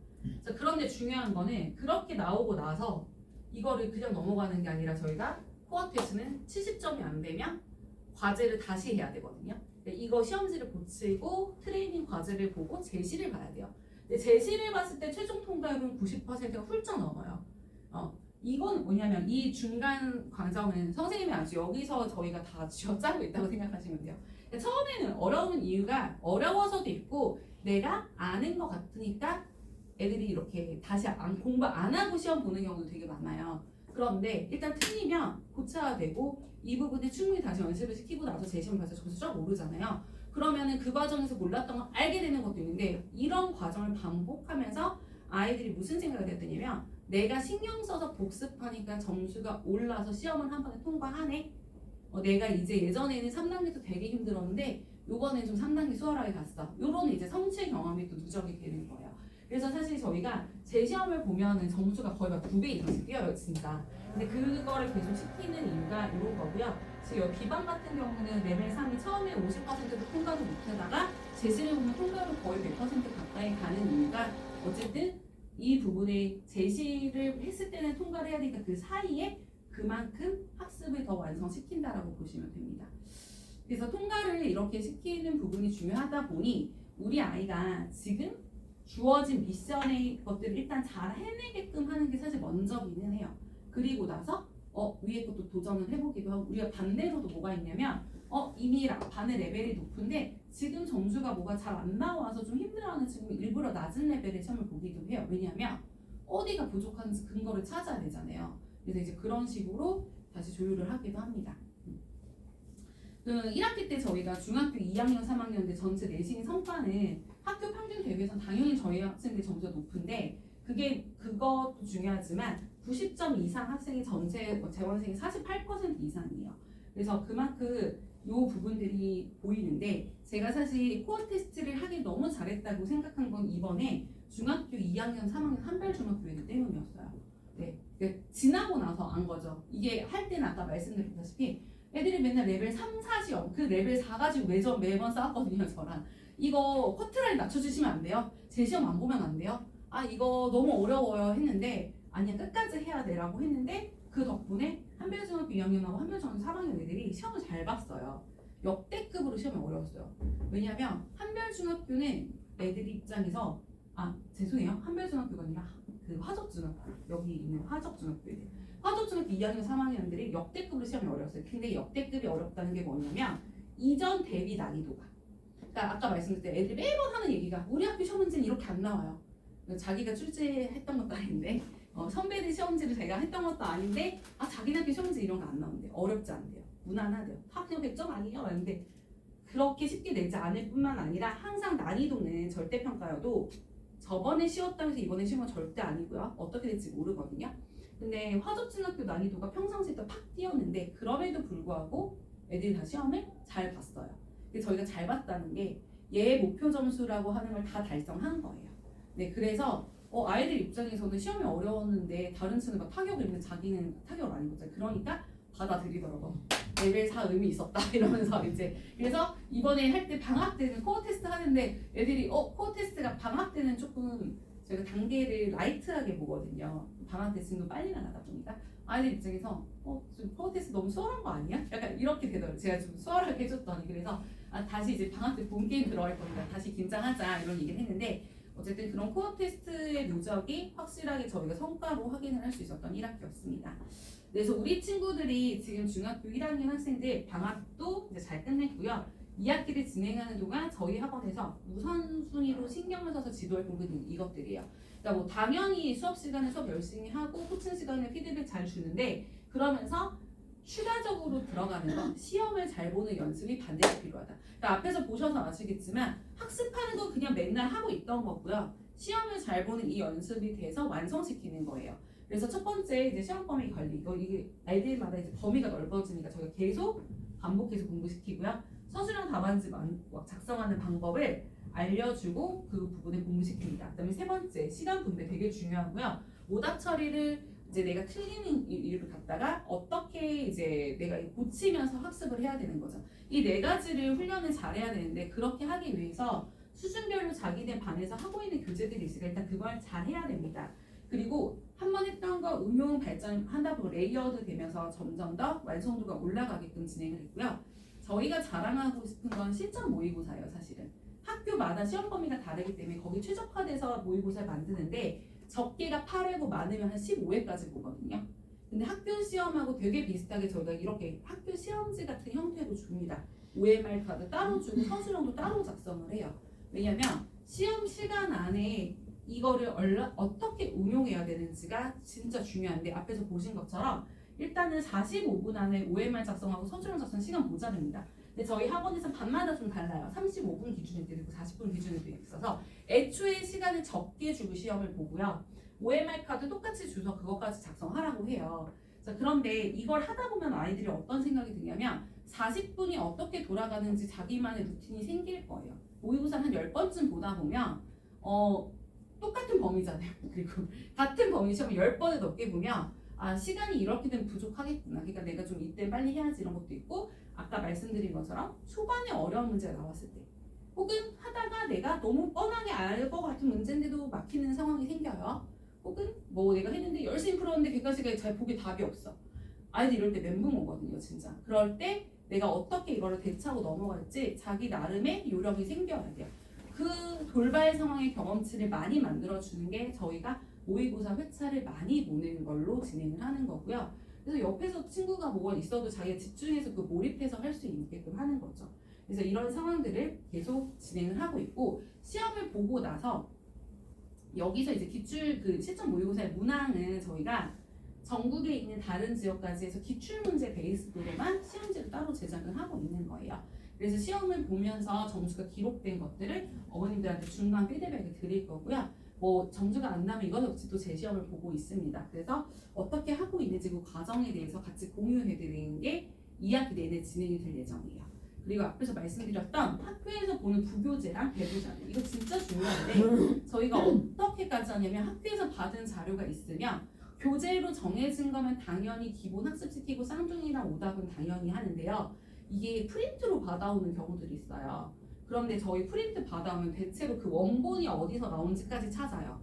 그런데 중요한 거는 그렇게 나오고 나서 이거를 그냥 넘어가는 게 아니라 저희가 코어 테스트는 70점이 안 되면 과제를 다시 해야 되거든요. 이거 시험지를 고치고 트레이닝 과제를 보고 제시를 봐야 돼요. 근데 제시를 봤을 때 최종 통과율은 90%가 훌쩍 넘어요. 이건 뭐냐면 이 중간 과정은 선생님이 아주 여기서 저희가 다 쥐어짜고 있다고 생각하시면 돼요. 그러니까 처음에는 어려운 이유가 어려워서도 있고 내가 아는 것 같으니까 애들이 이렇게 다시 공부 안 하고 시험 보는 경우도 되게 많아요. 그런데 일단 틀리면 고쳐야 되고 이 부분을 충분히 다시 연습을 시키고 나서 재시험 봐서 점수 쫙 오르잖아요. 그러면은 그 과정에서 몰랐던 걸 알게 되는 것도 있는데 이런 과정을 반복하면서 아이들이 무슨 생각이 됐더냐면 내가 신경 써서 복습하니까 점수가 올라서 시험을 한 번에 통과하네. 내가 이제 예전에는 3단계도 되게 힘들었는데 요번엔 좀 3단계 수월하게 갔어. 요런 이제 성취 경험이 또 누적이 되는 거예요. 그래서 사실 저희가 제 시험을 보면은 점수가 거의 막 2배 이상씩 뛰어요, 진짜. 근데 그거를 계속 시키는 이유가 이런 거고요. 지금 비방 같은 경우는 레벨 3이 처음에 50%도 통과도 못하다가 제시를 보면 통과율 거의 100% 가까이 가는 이유가 어쨌든 이 부분에 제시를 했을 때는 통과를 해야 되니까 그 사이에 그만큼 학습을 더 완성시킨다라고 보시면 됩니다. 그래서 통과를 이렇게 시키는 부분이 중요하다 보니 우리 아이가 지금 주어진 미션의 것들을 일단 잘 해내게끔 하는 게 사실 먼저기는 해요. 그리고 나서 위에 것도 도전을 해보기도 하고 우리가 반대로도 뭐가 있냐면 이미 반의 레벨이 높은데 지금 점수가 뭐가 잘 안 나와서 좀 힘들어하는 친구는 일부러 낮은 레벨의 시험을 보기도 해요. 왜냐하면 어디가 부족한지 근거를 찾아야 되잖아요. 그래서 이제 그런 식으로 다시 조율을 하기도 합니다. 그 1학기 때 저희가 중학교 2학년, 3학년 때 전체 내신 성과는 학교 평균 대비해서 당연히 저희 학생들 점수가 높은데 그것도 중요하지만 90점 이상 학생이 전체 재원생이 48% 이상이에요. 그래서 그만큼 요 부분들이 보이는데 제가 사실 코어 테스트를 하긴 너무 잘했다고 생각한 건 이번에 중학교 2학년, 3학년 한별중학교이기 때문이었어요. 네, 지나고 나서 안 거죠. 이게 할 때는 아까 말씀드렸다시피 애들이 맨날 레벨 3, 4 시험 그 레벨 4 가지고 매번 싸웠거든요. 저랑 이거 커트라인 낮춰주시면 안 돼요? 제 시험 안 보면 안 돼요? 이거 너무 어려워요 했는데 아니야 끝까지 해야 돼라고 했는데 그 덕분에 한별중학교 2학년하고 한별중학교 3학년 애들이 시험을 잘 봤어요. 역대급으로 시험이 어려웠어요. 왜냐면 한별중학교는 애들이 입장에서 죄송해요. 한별중학교가 아니라 그 화적중학교, 여기 있는 화적중학교에 화적중학교 2학년 3학년들이 역대급으로 시험이 어려웠어요. 근데 역대급이 어렵다는 게 뭐냐면 이전 대비 난이도가, 그러니까 아까 말씀드렸을 때 애들이 매번 하는 얘기가 우리 학교 시험 문제는 이렇게 안 나와요. 자기가 출제했던 것도 아닌데 선배들 시험지를 제가 했던 것도 아닌데 자기네 학교 시험지 이런 거 안 나오는데 어렵지 않대요. 무난하대요. 다 그냥 100점 아니에요. 라는데 그렇게 쉽게 내지 않을 뿐만 아니라 항상 난이도는 절대평가여도 저번에 쉬웠다고 해서 이번에 쉬운 건 절대 아니고요. 어떻게 될지 모르거든요. 근데 화적중학교 난이도가 평상시에 또 팍 뛰었는데 그럼에도 불구하고 애들이 다 시험을 잘 봤어요. 근데 저희가 잘 봤다는 게 얘 목표 점수라고 하는 걸 다 달성한 거예요. 네, 그래서 아이들 입장에서는 시험이 어려웠는데 다른 친구가 타격을 입는데 자기는 타격을 안 입었잖아요. 그러니까 받아들이더라고. 레벨 4 의미 있었다 이러면서 이제 그래서 이번에 할 때 방학 때는 코어 테스트 하는데 애들이 코어 테스트가 방학 때는 조금 저희가 단계를 라이트하게 보거든요. 방학 때 지금도 빨리 나가다 보니까 아이들 입장에서 좀 코어 테스트 너무 수월한 거 아니야? 약간 이렇게 되더라고요. 제가 좀 수월하게 해줬더니 그래서 다시 이제 방학 때 본 게임 들어갈 겁니다. 다시 긴장하자 이런 얘기를 했는데 어쨌든 그런 코어 테스트의 누적이 확실하게 저희가 성과로 확인을 할 수 있었던 1학기였습니다. 그래서 우리 친구들이 지금 중학교 1학년 학생들 방학도 이제 잘 끝냈고요. 2학기를 진행하는 동안 저희 학원에서 우선순위로 신경을 써서 지도할 부분이 이것들이에요. 그러니까 뭐 당연히 수업 시간에 수업 열심히 하고 코칭 시간에 피드백 잘 주는데 그러면서 추가적으로 들어가는 건 시험을 잘 보는 연습이 반드시 필요하다. 그러니까 앞에서 보셔서 아시겠지만 학습하는 건 그냥 맨날 하고 있던 거고요. 시험을 잘 보는 이 연습이 돼서 완성시키는 거예요. 그래서 첫 번째 이제 시험 범위 관리 이게 아이들마다 이제 범위가 넓어지니까 저희가 계속 반복해서 공부시키고요. 서술형 답안지 작성하는 방법을 알려주고 그 부분을 공부시킵니다. 그다음에 세 번째 시간 분배 되게 중요하고요. 오답 처리를 이제 내가 틀리는 일을 갖다가 어떻게 이제 내가 고치면서 학습을 해야 되는 거죠. 이 네 가지를 훈련을 잘해야 되는데 그렇게 하기 위해서 수준별로 자기네 반에서 하고 있는 교재들이 있으니까 일단 그걸 잘 해야 됩니다. 그리고 한 번 했던 거 응용 발전한다 보면 레이어드 되면서 점점 더 완성도가 올라가게끔 진행을 했고요. 저희가 자랑하고 싶은 건 실전 모의고사예요. 사실은 학교마다 시험 범위가 다르기 때문에 거기 최적화돼서 모의고사를 만드는데 적게가 8회고 많으면 한 15회까지 보거든요. 근데 학교 시험하고 되게 비슷하게 저희가 이렇게 학교 시험지 같은 형태로 줍니다. OMR 카드 따로 주고 서술형도 따로 작성을 해요. 왜냐면 시험 시간 안에 이거를 어떻게 응용해야 되는지가 진짜 중요한데 앞에서 보신 것처럼 일단은 45분 안에 OMR 작성하고 서술형 작성 시간 모자릅니다. 근데 저희 학원에서 반마다 좀 달라요. 35분 기준일 때도 있고 40분 기준일 때도 있어서 애초에 시간을 적게 주고 시험을 보고요. OMR 카드 똑같이 줘서 그것까지 작성하라고 해요. 자, 그런데 이걸 하다 보면 아이들이 어떤 생각이 드냐면 40분이 어떻게 돌아가는지 자기만의 루틴이 생길 거예요. 모의고사 한 10번쯤 보다 보면 똑같은 범위잖아요. 그리고 같은 범위 시험을 10번을 넘게 보면 시간이 이렇게 되면 부족하겠구나. 그러니까 내가 좀 이때 빨리 해야지 이런 것도 있고 아까 말씀드린 것처럼 초반에 어려운 문제가 나왔을 때 혹은 하다가 내가 너무 뻔하게 알 것 같은 문제인데도 막히는 상황이 생겨요. 혹은 뭐 내가 했는데 열심히 풀었는데 객관식에 잘 보기 답이 없어. 아이들 이럴 때 멘붕 오거든요. 진짜. 그럴 때 내가 어떻게 이거를 대처하고 넘어갈지 자기 나름의 요령이 생겨야 돼요. 그 돌발 상황의 경험치를 많이 만들어주는 게 저희가 모의고사 회차를 많이 보는 걸로 진행을 하는 거고요. 그래서 옆에서 친구가 뭐가 있어도 자기가 집중해서 그 몰입해서 할 수 있게끔 하는 거죠. 그래서 이런 상황들을 계속 진행을 하고 있고 시험을 보고 나서 여기서 이제 기출 그 실전 모의고사의 문항은 저희가 전국에 있는 다른 지역까지 해서 기출 문제 베이스로만 시험지를 따로 제작을 하고 있는 거예요. 그래서 시험을 보면서 점수가 기록된 것들을 어머님들한테 중간 피드백을 드릴 거고요. 뭐 점수가 안 나면 이것 역시 또 제 시험을 보고 있습니다. 그래서 어떻게 하고 있는지 그 과정에 대해서 같이 공유해드리는 게 2학기 내내 진행이 될 예정이에요. 그리고 앞에서 말씀드렸던 학교에서 보는 부교재랑 배부자료 이거 진짜 중요한데 저희가 어떻게까지 하냐면 학교에서 받은 자료가 있으면 교재로 정해진 거면 당연히 기본 학습시키고 쌍둥이랑 오답은 당연히 하는데요. 이게 프린트로 받아오는 경우들이 있어요. 그런데 저희 프린트 받아오면 대체로 그 원본이 어디서 나온지까지 찾아요.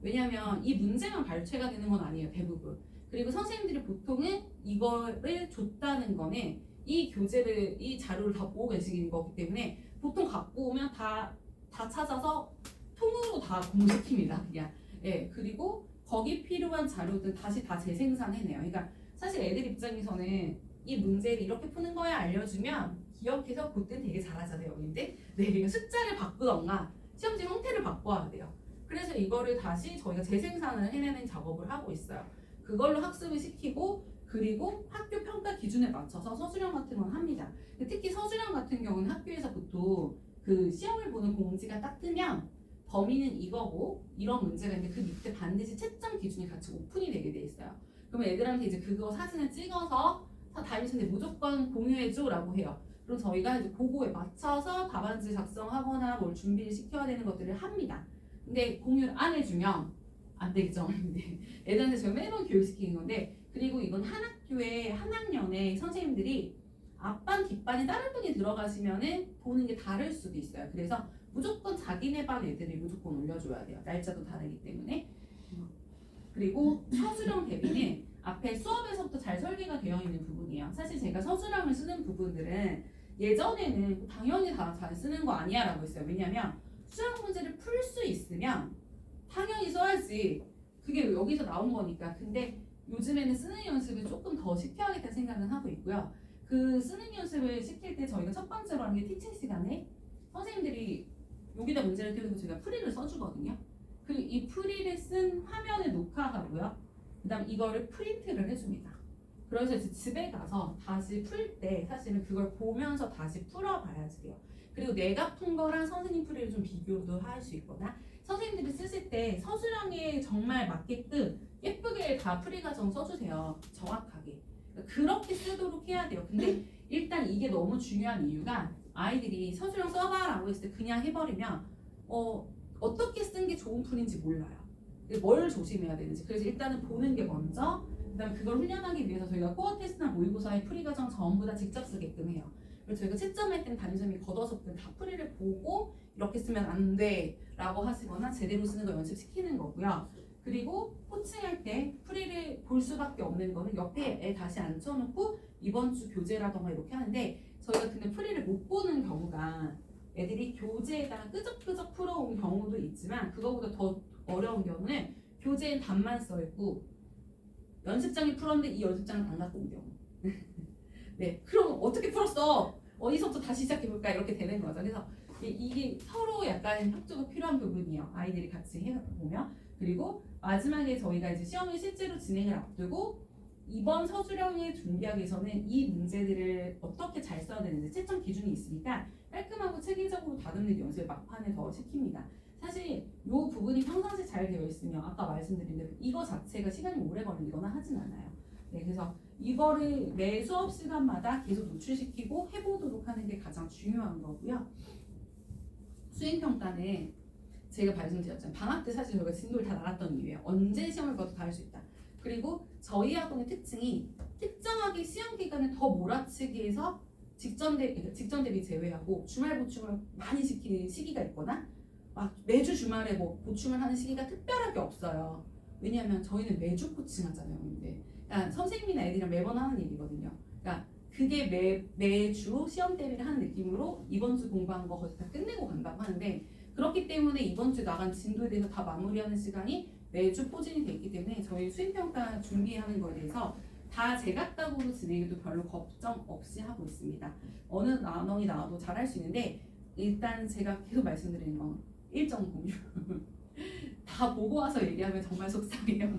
왜냐하면 이 문제만 발췌가 되는 건 아니에요. 대부분. 그리고 선생님들이 보통은 이거를 줬다는 거는 이 교재를 이 자료를 다 보고 계시는 거기 때문에 보통 갖고 오면 다 찾아서 통으로 다 공시킵니다. 그냥. 예, 그리고 거기 필요한 자료들 다시 다 재생산해내요. 그러니까 사실 애들 입장에서는 이 문제를 이렇게 푸는 거야 알려주면 기억해서 그때 되게 잘하잖아요. 근데 네, 그러니까 숫자를 바꾸던가 시험지 형태를 바꿔야 돼요. 그래서 이거를 다시 저희가 재생산을 해내는 작업을 하고 있어요. 그걸로 학습을 시키고 그리고 학교 평가 기준에 맞춰서 서술형 같은 건 합니다. 특히 서술형 같은 경우는 학교에서 보통 그 시험을 보는 공지가 딱 뜨면 범위는 이거고 이런 문제가 있는데 그 밑에 반드시 채점 기준이 같이 오픈이 되게 돼 있어요. 그러면 애들한테 이제 그거 사진을 찍어서 담임선생님 무조건 공유해줘라고 해요. 그럼 저희가 이제 그거에 맞춰서 답안지 작성하거나 뭘 준비를 시켜야 되는 것들을 합니다. 근데 공유를 안 해주면 안 되겠죠. 근데 애들한테 제가 매번 교육시키는 건데 그리고 이건 한 학교에 한 학년에 선생님들이 앞반 뒷반이 다른 분이 들어가시면은 보는 게 다를 수도 있어요. 그래서 무조건 자기네 반 애들이 무조건 올려줘야 돼요. 날짜도 다르기 때문에. 그리고 서술형 대비는 앞에 수업에서부터 잘 설계가 되어 있는 부분이에요. 사실 제가 서술형을 쓰는 부분들은 예전에는 당연히 다 잘 쓰는 거 아니야 라고 했어요. 왜냐면 수학 문제를 풀 수 있으면 당연히 써야지. 그게 여기서 나온 거니까. 근데 요즘에는 쓰는 연습을 조금 더 시켜야겠다는 생각은 하고 있고요. 그 쓰는 연습을 시킬 때 저희가 첫 번째로 하는 게 티칭 시간에 선생님들이 여기다 문제를 띄우고 저희가 프리를 써주거든요. 그리고 이 프리를 쓴 화면을 녹화하고요. 그 다음 이거를 프린트를 해줍니다. 그래서 이제 집에 가서 다시 풀 때 사실은 그걸 보면서 다시 풀어봐야지 돼요. 그리고 내가 푼 거랑 선생님 프리를 좀 비교도 할 수 있거나 선생님들이 쓰실 때 서술형에 정말 맞게끔 예쁘게 다 프리 과정 써주세요. 정확하게. 그렇게 쓰도록 해야 돼요. 근데 일단 이게 너무 중요한 이유가 아이들이 서술형 써봐라고 했을 때 그냥 해버리면 어떻게 쓴 게 좋은 풀인지 몰라요. 뭘 조심해야 되는지. 그래서 일단은 보는 게 먼저 그다음에 그걸 훈련하기 위해서 저희가 코어 테스트나 모의고사의 풀이 과정 전부 다 직접 쓰게끔 해요. 그래서 저희가 채점할 때는 담임선생님이 걷어서 다 풀이를 보고 이렇게 쓰면 안 돼 라고 하시거나 제대로 쓰는 거 연습시키는 거고요. 그리고 코칭할 때 프리를 볼 수밖에 없는 거는 옆에 애 다시 앉혀놓고 이번 주 교재라던가 이렇게 하는데 저희가 근데 프리를 못 보는 경우가 애들이 교재에다가 끄적끄적 풀어온 경우도 있지만 그거보다 더 어려운 경우는 교재엔 답만 써있고 연습장에 풀었는데 이 연습장을 안 갖고 온 경우. 네, 그럼 어떻게 풀었어? 어디서부터 다시 시작해볼까? 이렇게 되는 거죠. 그래서 이게 서로 약간 협조가 필요한 부분이에요. 아이들이 같이 해보면. 그리고 마지막에 저희가 이제 시험을 실제로 진행을 앞두고 이번 서술형을 준비하기 위해서는 이 문제들을 어떻게 잘 써야 되는지 채점 기준이 있으니까 깔끔하고 체계적으로 다듬는 연습을 막판에 더 시킵니다. 사실 이 부분이 평상시 잘 되어 있으면 아까 말씀드린 대로 이거 자체가 시간이 오래 걸리거나 하진 않아요. 네, 그래서 이거를 매 수업 시간마다 계속 노출시키고 해보도록 하는 게 가장 중요한 거고요. 수행평가는 제가 말씀드렸잖아요. 방학 때 사실 저희가 진도를 다 나갔던 이유예요. 언제 시험을 봐도 다 할 수 있다. 그리고 저희 학원의 특징이 특정하게 시험 기간을 더 몰아치기 해서 직전 대비 제외하고 주말 보충을 많이 시키는 시기가 있거나 막 매주 주말에 뭐 보충을 하는 시기가 특별하게 없어요. 왜냐하면 저희는 매주 코칭하잖아요. 근데 그러니까 선생님이나 애들이랑 매번 하는 얘기거든요. 그러니까 그게 매주 시험 대비를 하는 느낌으로 이번 주 공부한 거 거의 다 끝내고 간다고 하는데 그렇기 때문에 이번 주 나간 진도에 대해서 다 마무리하는 시간이 매주 포진이 돼 있기 때문에 저희 수행평가 준비하는 거에 대해서 다 제각각으로 진행해도 별로 걱정 없이 하고 있습니다. 어느 난원이 나와도 잘할 수 있는데 일단 제가 계속 말씀드리는 건 일정 공유 다 보고 와서 얘기하면 정말 속상해요.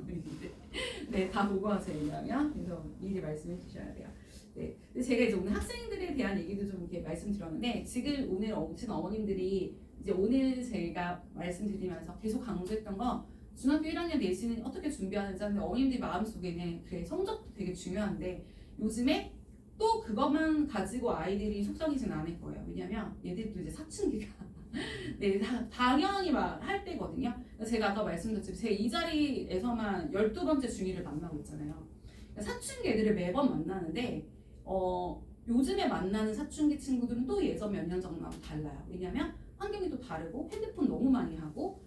네, 다 보고 와서 얘기하면 그래서 미리 말씀해 주셔야 돼요. 네, 근데 제가 이제 오늘 학생들에 대한 얘기도 좀 이렇게 말씀드렸는데 지금 오늘 오신 어머님들이 이제 오늘 제가 말씀드리면서 계속 강조했던 거 중학교 1학년 내신은 어떻게 준비하는지 하는데 어머님들 마음속에는 그래 성적도 되게 중요한데 요즘에 또 그것만 가지고 아이들이 속상해지는 않을 거예요. 왜냐면 얘들도 이제 사춘기가 네, 당연히 막 할 때거든요. 제가 아까 말씀드렸지만 제 이 자리에서만 12번째 중2를 만나고 있잖아요. 사춘기 애들을 매번 만나는데 요즘에 만나는 사춘기 친구들은 또 예전 몇 년 전하고 달라요. 왜냐면 환경이 또 다르고 핸드폰 너무 많이 하고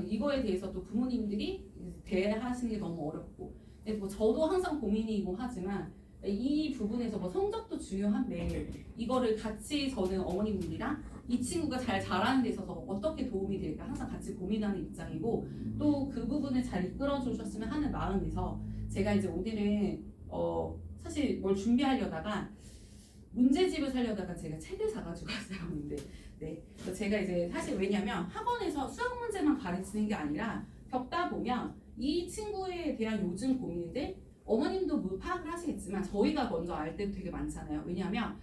이거에 대해서 또 부모님들이 대하시는 게 너무 어렵고 뭐 저도 항상 고민이고 하지만 이 부분에서 뭐 성적도 중요한데 이거를 같이 저는 어머님들이랑 이 친구가 잘 자라는 데 있어서 어떻게 도움이 될까 항상 같이 고민하는 입장이고 또 그 부분을 잘 이끌어 주셨으면 하는 마음에서 제가 이제 오늘은 사실 뭘 준비하려다가 문제집을 사려다가 제가 책을 사가지고 왔어요. 근데 네, 그래서 제가 이제 사실 왜냐면 학원에서 수학 문제만 가르치는 게 아니라 겪다 보면 이 친구에 대한 요즘 고민들 어머님도 뭐 파악을 하시겠지만 저희가 먼저 알 때도 되게 많잖아요. 왜냐하면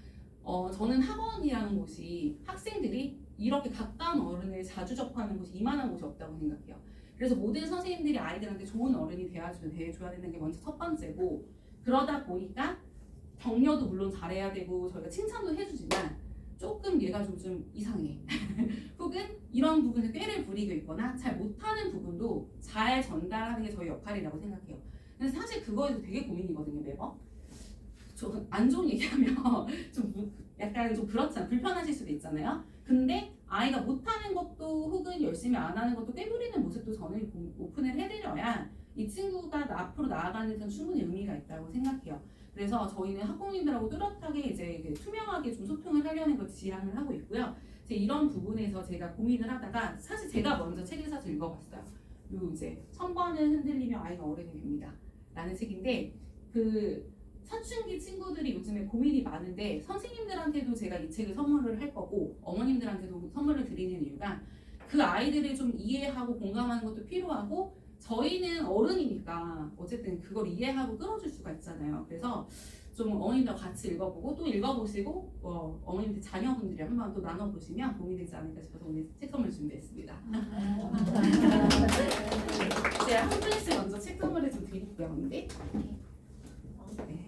저는 학원이라는 곳이 학생들이 이렇게 가까운 어른을 자주 접하는 곳이 이만한 곳이 없다고 생각해요. 그래서 모든 선생님들이 아이들한테 좋은 어른이 돼줘야 되는 게 먼저 첫 번째고 그러다 보니까 격려도 물론 잘해야 되고 저희가 칭찬도 해주지만 조금 얘가 좀 이상해 혹은 이런 부분에 꾀를 부리고 있거나 잘 못하는 부분도 잘 전달하는 게 저희 역할이라고 생각해요. 근데 사실 그거에서 되게 고민이거든요 매번. 저 안 좋은 얘기하면 좀 약간 좀 그렇잖아요. 불편하실 수도 있잖아요. 근데 아이가 못하는 것도 혹은 열심히 안 하는 것도 꾀부리는 모습도 저는 오픈을 해드려야 이 친구가 앞으로 나아가는 데는 충분히 의미가 있다고 생각해요. 그래서 저희는 학부모님들하고 뚜렷하게 이제 투명하게 좀 소통을 하려는 걸 지향을 하고 있고요. 이제 이런 부분에서 제가 고민을 하다가 사실 제가 먼저 책을 사서 읽어봤어요. 그리고 이제 선거는 흔들리며 아이가 어른이 됩니다. 라는 책인데 그 사춘기 친구들이 요즘에 고민이 많은데 선생님들한테도 제가 이 책을 선물을 할 거고 어머님들한테도 선물을 드리는 이유가 그 아이들을 좀 이해하고 공감하는 것도 필요하고 저희는 어른이니까 어쨌든 그걸 이해하고 끌어줄 수가 있잖아요. 그래서 좀 어머님들 같이 읽어보고 또 읽어보시고 어머님들 자녀분들이랑 한번 또 나눠보시면 도움이 되지 않을까 싶어서 오늘 책 선물 준비했습니다. 제가 한 분씩 먼저 책 선물을 좀 드릴게요. 근데 네.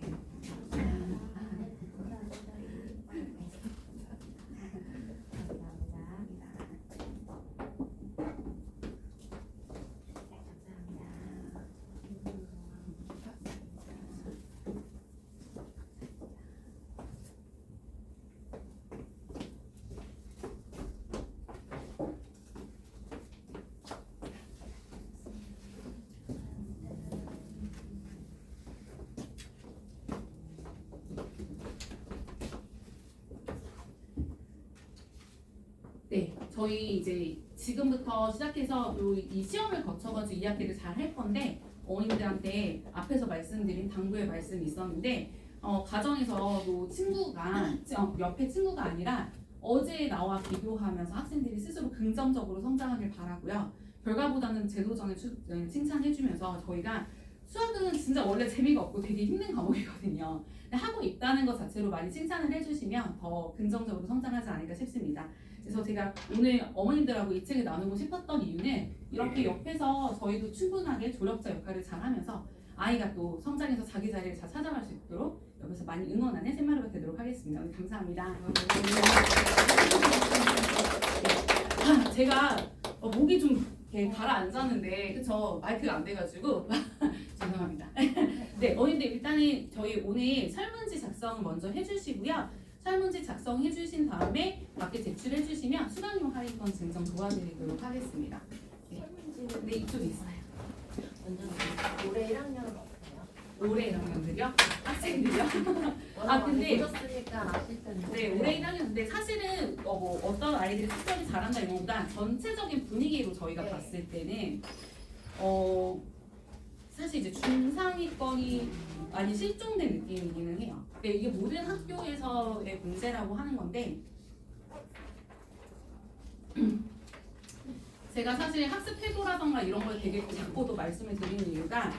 네, 저희 이제 지금부터 시작해서 이 시험을 거쳐가지고 이 학기를 잘 할 건데 어머님들한테 앞에서 말씀드린 당부의 말씀이 있었는데 가정에서 친구가 옆에 친구가 아니라 어제 나와 비교하면서 학생들이 스스로 긍정적으로 성장하길 바라고요. 결과보다는 제도전을 칭찬해주면서 저희가 수학은 진짜 원래 재미가 없고 되게 힘든 과목이거든요. 근데 하고 있다는 것 자체로 많이 칭찬을 해주시면 더 긍정적으로 성장하지 않을까 싶습니다. 그래서 제가 오늘 어머님들하고 이 책을 나누고 싶었던 이유는 이렇게 옆에서 저희도 충분하게 조력자 역할을 잘 하면서 아이가 또 성장해서 자기 자리를 잘 찾아갈 수 있도록 옆에서 많이 응원하는 샘마루가 되도록 하겠습니다. 오늘 감사합니다. 네. 제가 목이 좀 이렇게 가라앉았는데 그쵸? 마이크가 안 돼가지고 죄송합니다. 네, 어머님들 일단은 저희 오늘 설문지 작성 먼저 해주시고요. 설문지 작성해 주신 다음에 밖에 제출해 주시면 수강료 할인권 증정 도와드리도록 하겠습니다. 네, 네 이쪽에 있어요. 올해 1학년은 어때요? 올해 1학년들이요? 학생들이요? 근데 보셨으니까 아실 텐데. 네, 올해 1학년 근데 사실은 어떤 아이들이 특별히 잘한다 이런 것보다 전체적인 분위기로 저희가 네. 봤을 때는 사실 이제 중상위권이 많이 실종된 느낌이기는 해요. 근데 이게 모든 학교에서의 문제라고 하는 건데 제가 사실 학습 태도라던가 이런 걸 되게 자꾸도 말씀을 드리는 이유가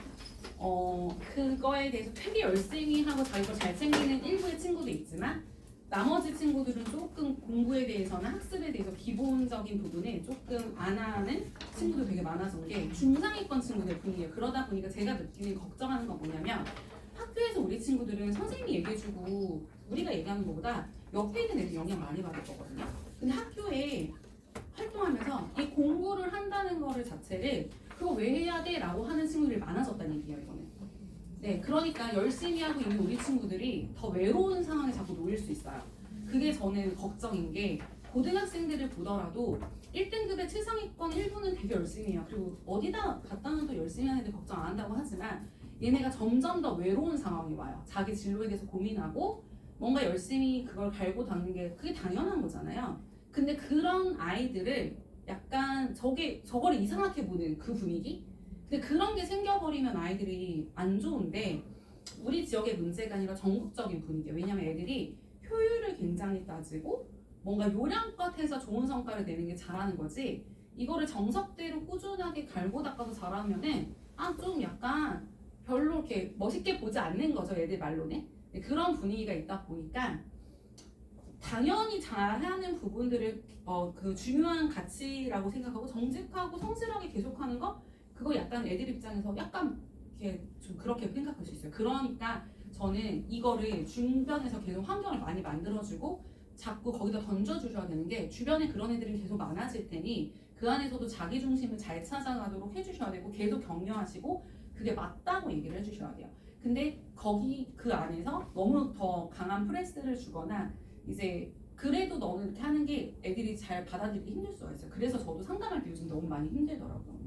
그거에 대해서 되게 열심히 하고 자기 걸 잘 챙기는 일부의 친구도 있지만 나머지 친구들은 조금 공부에 대해서나 학습에 대해서 기본적인 부분에 조금 안 하는 친구도 되게 많아진 게 중상위권 친구들 분위기예요. 그러다 보니까 제가 느끼는 걱정하는 건 뭐냐면 학교에서 우리 친구들은 선생님이 얘기해주고 우리가 얘기하는 것보다 옆에 있는 애들이 영향 많이 받을 거거든요. 근데 학교에 활동하면서 이 공부를 한다는 거를 자체를 그거 왜 해야 돼? 라고 하는 친구들이 많아졌다는 얘기예요. 이거는. 네, 그러니까 열심히 하고 있는 우리 친구들이 더 외로운 상황에 자꾸 놓일 수 있어요. 그게 저는 걱정인 게 고등학생들을 보더라도 1등급의 최상위권 1부는 되게 열심히 해요. 그리고 어디다 갖다 놔도 열심히 하는 애들 걱정 안 한다고 하지만 얘네가 점점 더 외로운 상황이 와요. 자기 진로에 대해서 고민하고 뭔가 열심히 그걸 갈고 닦는 게 그게 당연한 거잖아요. 근데 그런 아이들을 약간 저거를 이상하게 보는 그 분위기? 근데 그런 게 생겨버리면 아이들이 안 좋은데 우리 지역의 문제가 아니라 전국적인 분위기예요. 왜냐면 애들이 효율을 굉장히 따지고 뭔가 요령껏 해서 좋은 성과를 내는 게 잘하는 거지 이거를 정석대로 꾸준하게 갈고 닦아서 잘하면은 좀 약간 별로 이렇게 멋있게 보지 않는 거죠. 애들 말로는. 그런 분위기가 있다 보니까 당연히 잘하는 부분들을 그 중요한 가치라고 생각하고 정직하고 성실하게 계속하는 거 그거 약간 애들 입장에서 약간 이렇게 좀 그렇게 생각할 수 있어요. 그러니까 저는 이거를 주변에서 계속 환경을 많이 만들어주고 자꾸 거기다 던져주셔야 되는 게 주변에 그런 애들은 계속 많아질 테니 그 안에서도 자기 중심을 잘 찾아가도록 해주셔야 되고 계속 격려하시고 그게 맞다고 얘기를 해주셔야 돼요. 근데 그 안에서 너무 더 강한 프레스를 주거나 이제 그래도 너는 이렇게 하는 게 애들이 잘 받아들이기 힘들 수가 있어요. 그래서 저도 상담할 때 요즘 너무 많이 힘들더라고요.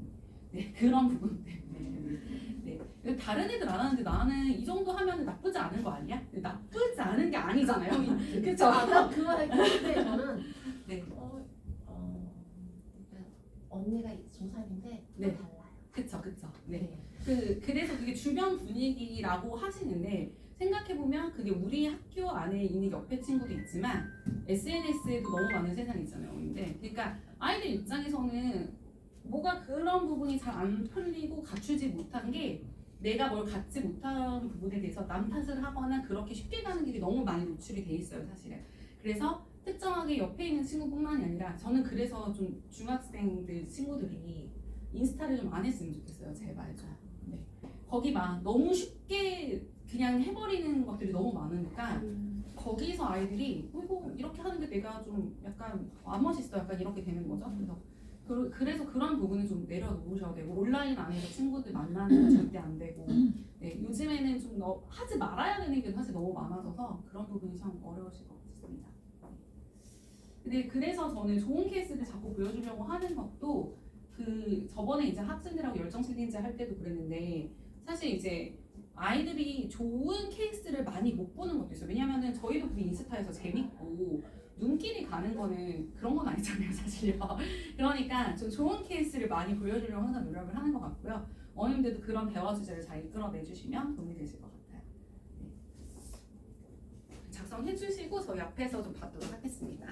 네, 그런 부분 때문에. 네. 다른 애들 안 하는데 나는 이 정도 하면 나쁘지 않은 거 아니야? 나쁘지 않은 게 아니잖아요. 그쵸? 그 말을 듣는데 저는 네. 언니가 중3인데 또 네. 달라요. 그쵸. 네. 그래서 그게 주변 분위기라고 하시는데 생각해보면 그게 우리 학교 안에 있는 옆에 친구도 있지만 SNS에도 너무 많은 세상이 있잖아요. 근데 그러니까 아이들 입장에서는 뭐가 그런 부분이 잘 안 풀리고 갖추지 못한 게 내가 뭘 갖지 못한 부분에 대해서 남 탓을 하거나 그렇게 쉽게 가는 길이 너무 많이 노출이 돼 있어요. 사실은. 그래서 특정하게 옆에 있는 친구뿐만이 아니라 저는 그래서 좀 중학생들 친구들이 인스타를 좀 안 했으면 좋겠어요. 제발 좀. 네. 거기 막 너무 쉽게 그냥 해버리는 것들이 너무 많으니까 거기서 아이들이 이거 이렇게 하는 게 내가 좀 약간 안 멋있어 약간 이렇게 되는 거죠. 그래서 그런 부분은 좀 내려놓으셔야 되고 온라인 안에서 친구들 만나는 건 절대 안 되고 네, 요즘에는 좀 하지 말아야 되는 게 사실 너무 많아져서 그런 부분이 참 어려우실 것 같습니다. 근데 그래서 저는 좋은 케이스를 자꾸 보여주려고 하는 것도 저번에 이제 학생들하고 열정 챌린지 할 때도 그랬는데 사실 이제 아이들이 좋은 케이스를 많이 못 보는 것도 있어요. 왜냐면은 저희도 그게 인스타에서 재밌고 눈길이 가는 거는 그런 건 아니잖아요, 사실요. 그러니까 좀 좋은 케이스를 많이 보여주려고 항상 노력을 하는 것 같고요. 어머님들도 그런 대화 주제를 잘 이끌어내 주시면 도움이 되실 것 같아요. 네. 작성해 주시고 저희 앞에서 좀 받도록 하겠습니다.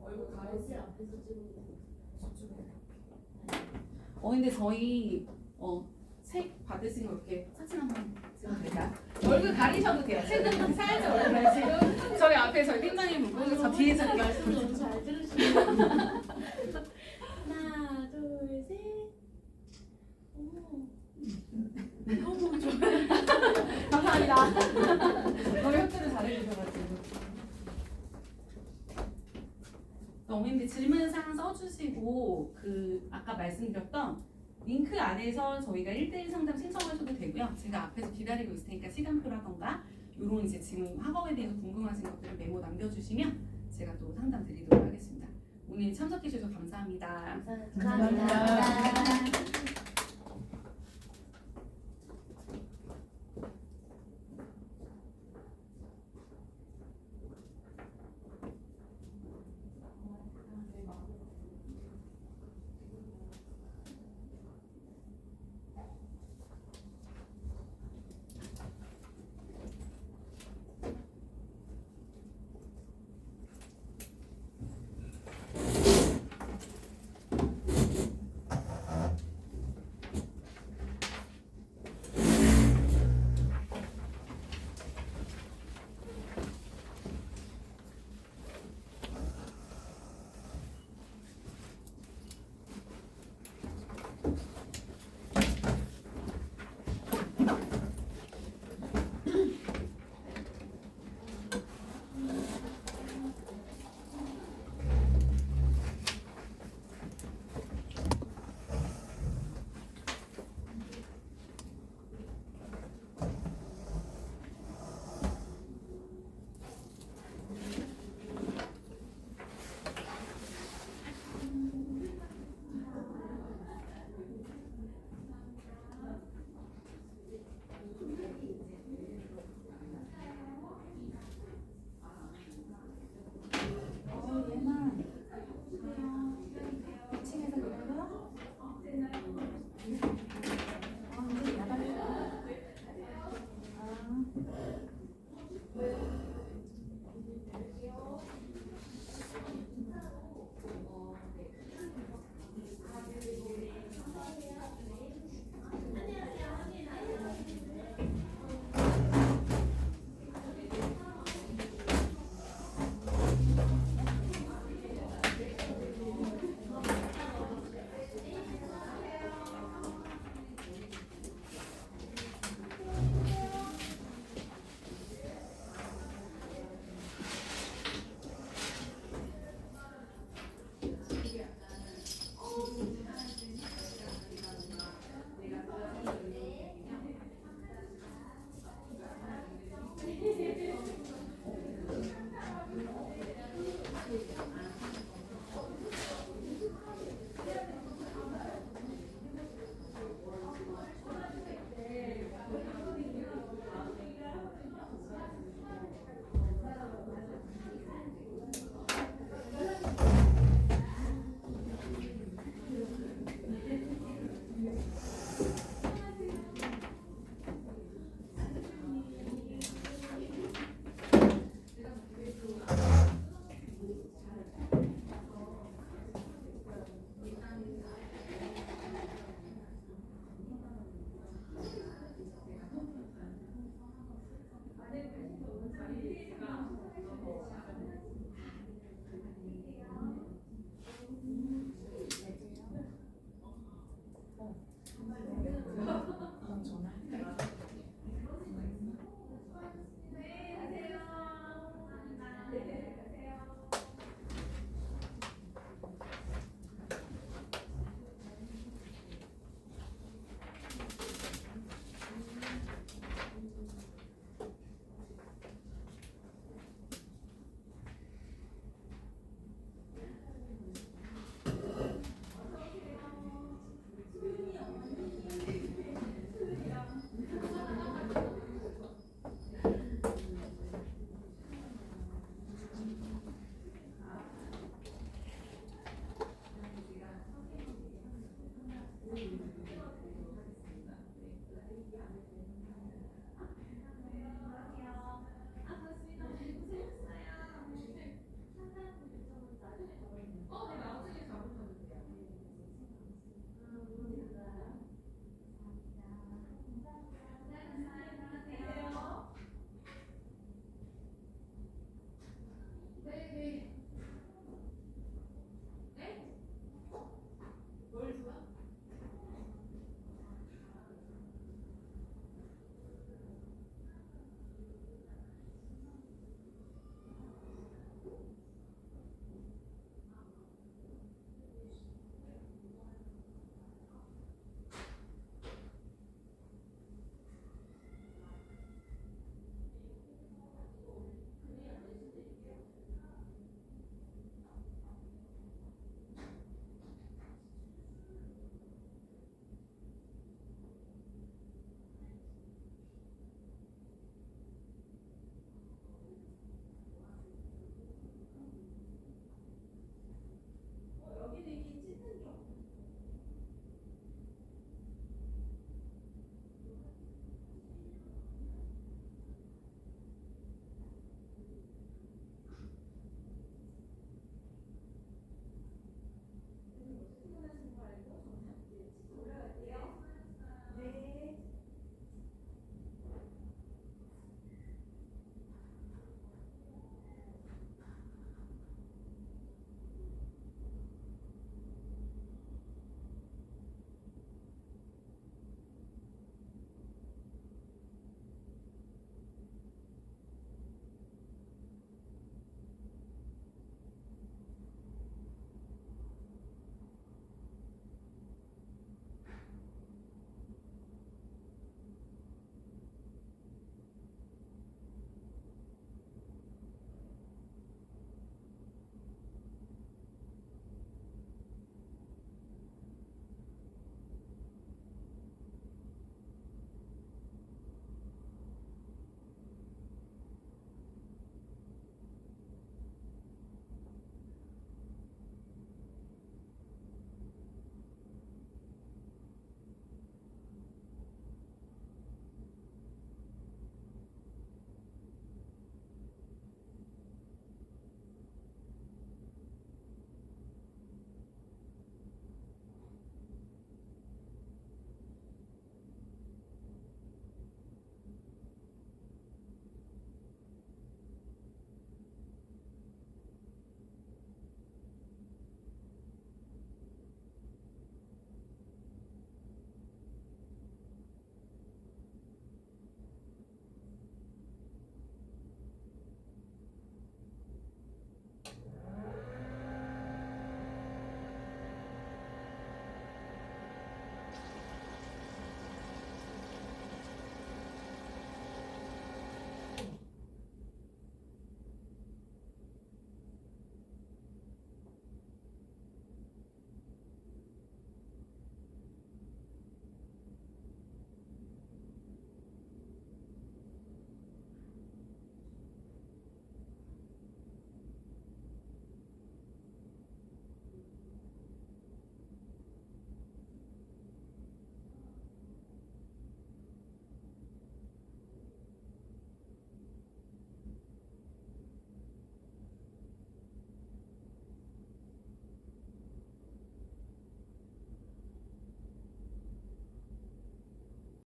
얼굴 가리지 앞에서 찍으면 근데 저희 책 받으신 거 이렇게 사진 한번 찍어도 될까요? 얼굴 가리셔도 돼요. 책은 살짝 얼굴 가리시고 저희 앞에 저희 팀장님 보고 저 뒤에서 이렇게 말씀 너무 잘 들으시네요. 하나, 둘, 셋. 너무 좋아요. 감사합니다. 너무 협조를 잘해주셔가지고 어머님들 질문사항 써주시고 아까 말씀드렸던 링크 안에서 저희가 1대1 상담 신청하셔도 되고요. 제가 앞에서 기다리고 있을 테니까 시간표라던가 이런 이제 지금 학업에 대해서 궁금하신 것들을 메모 남겨주시면 제가 또 상담 드리도록 하겠습니다. 오늘 참석해 주셔서 감사합니다. 감사합니다.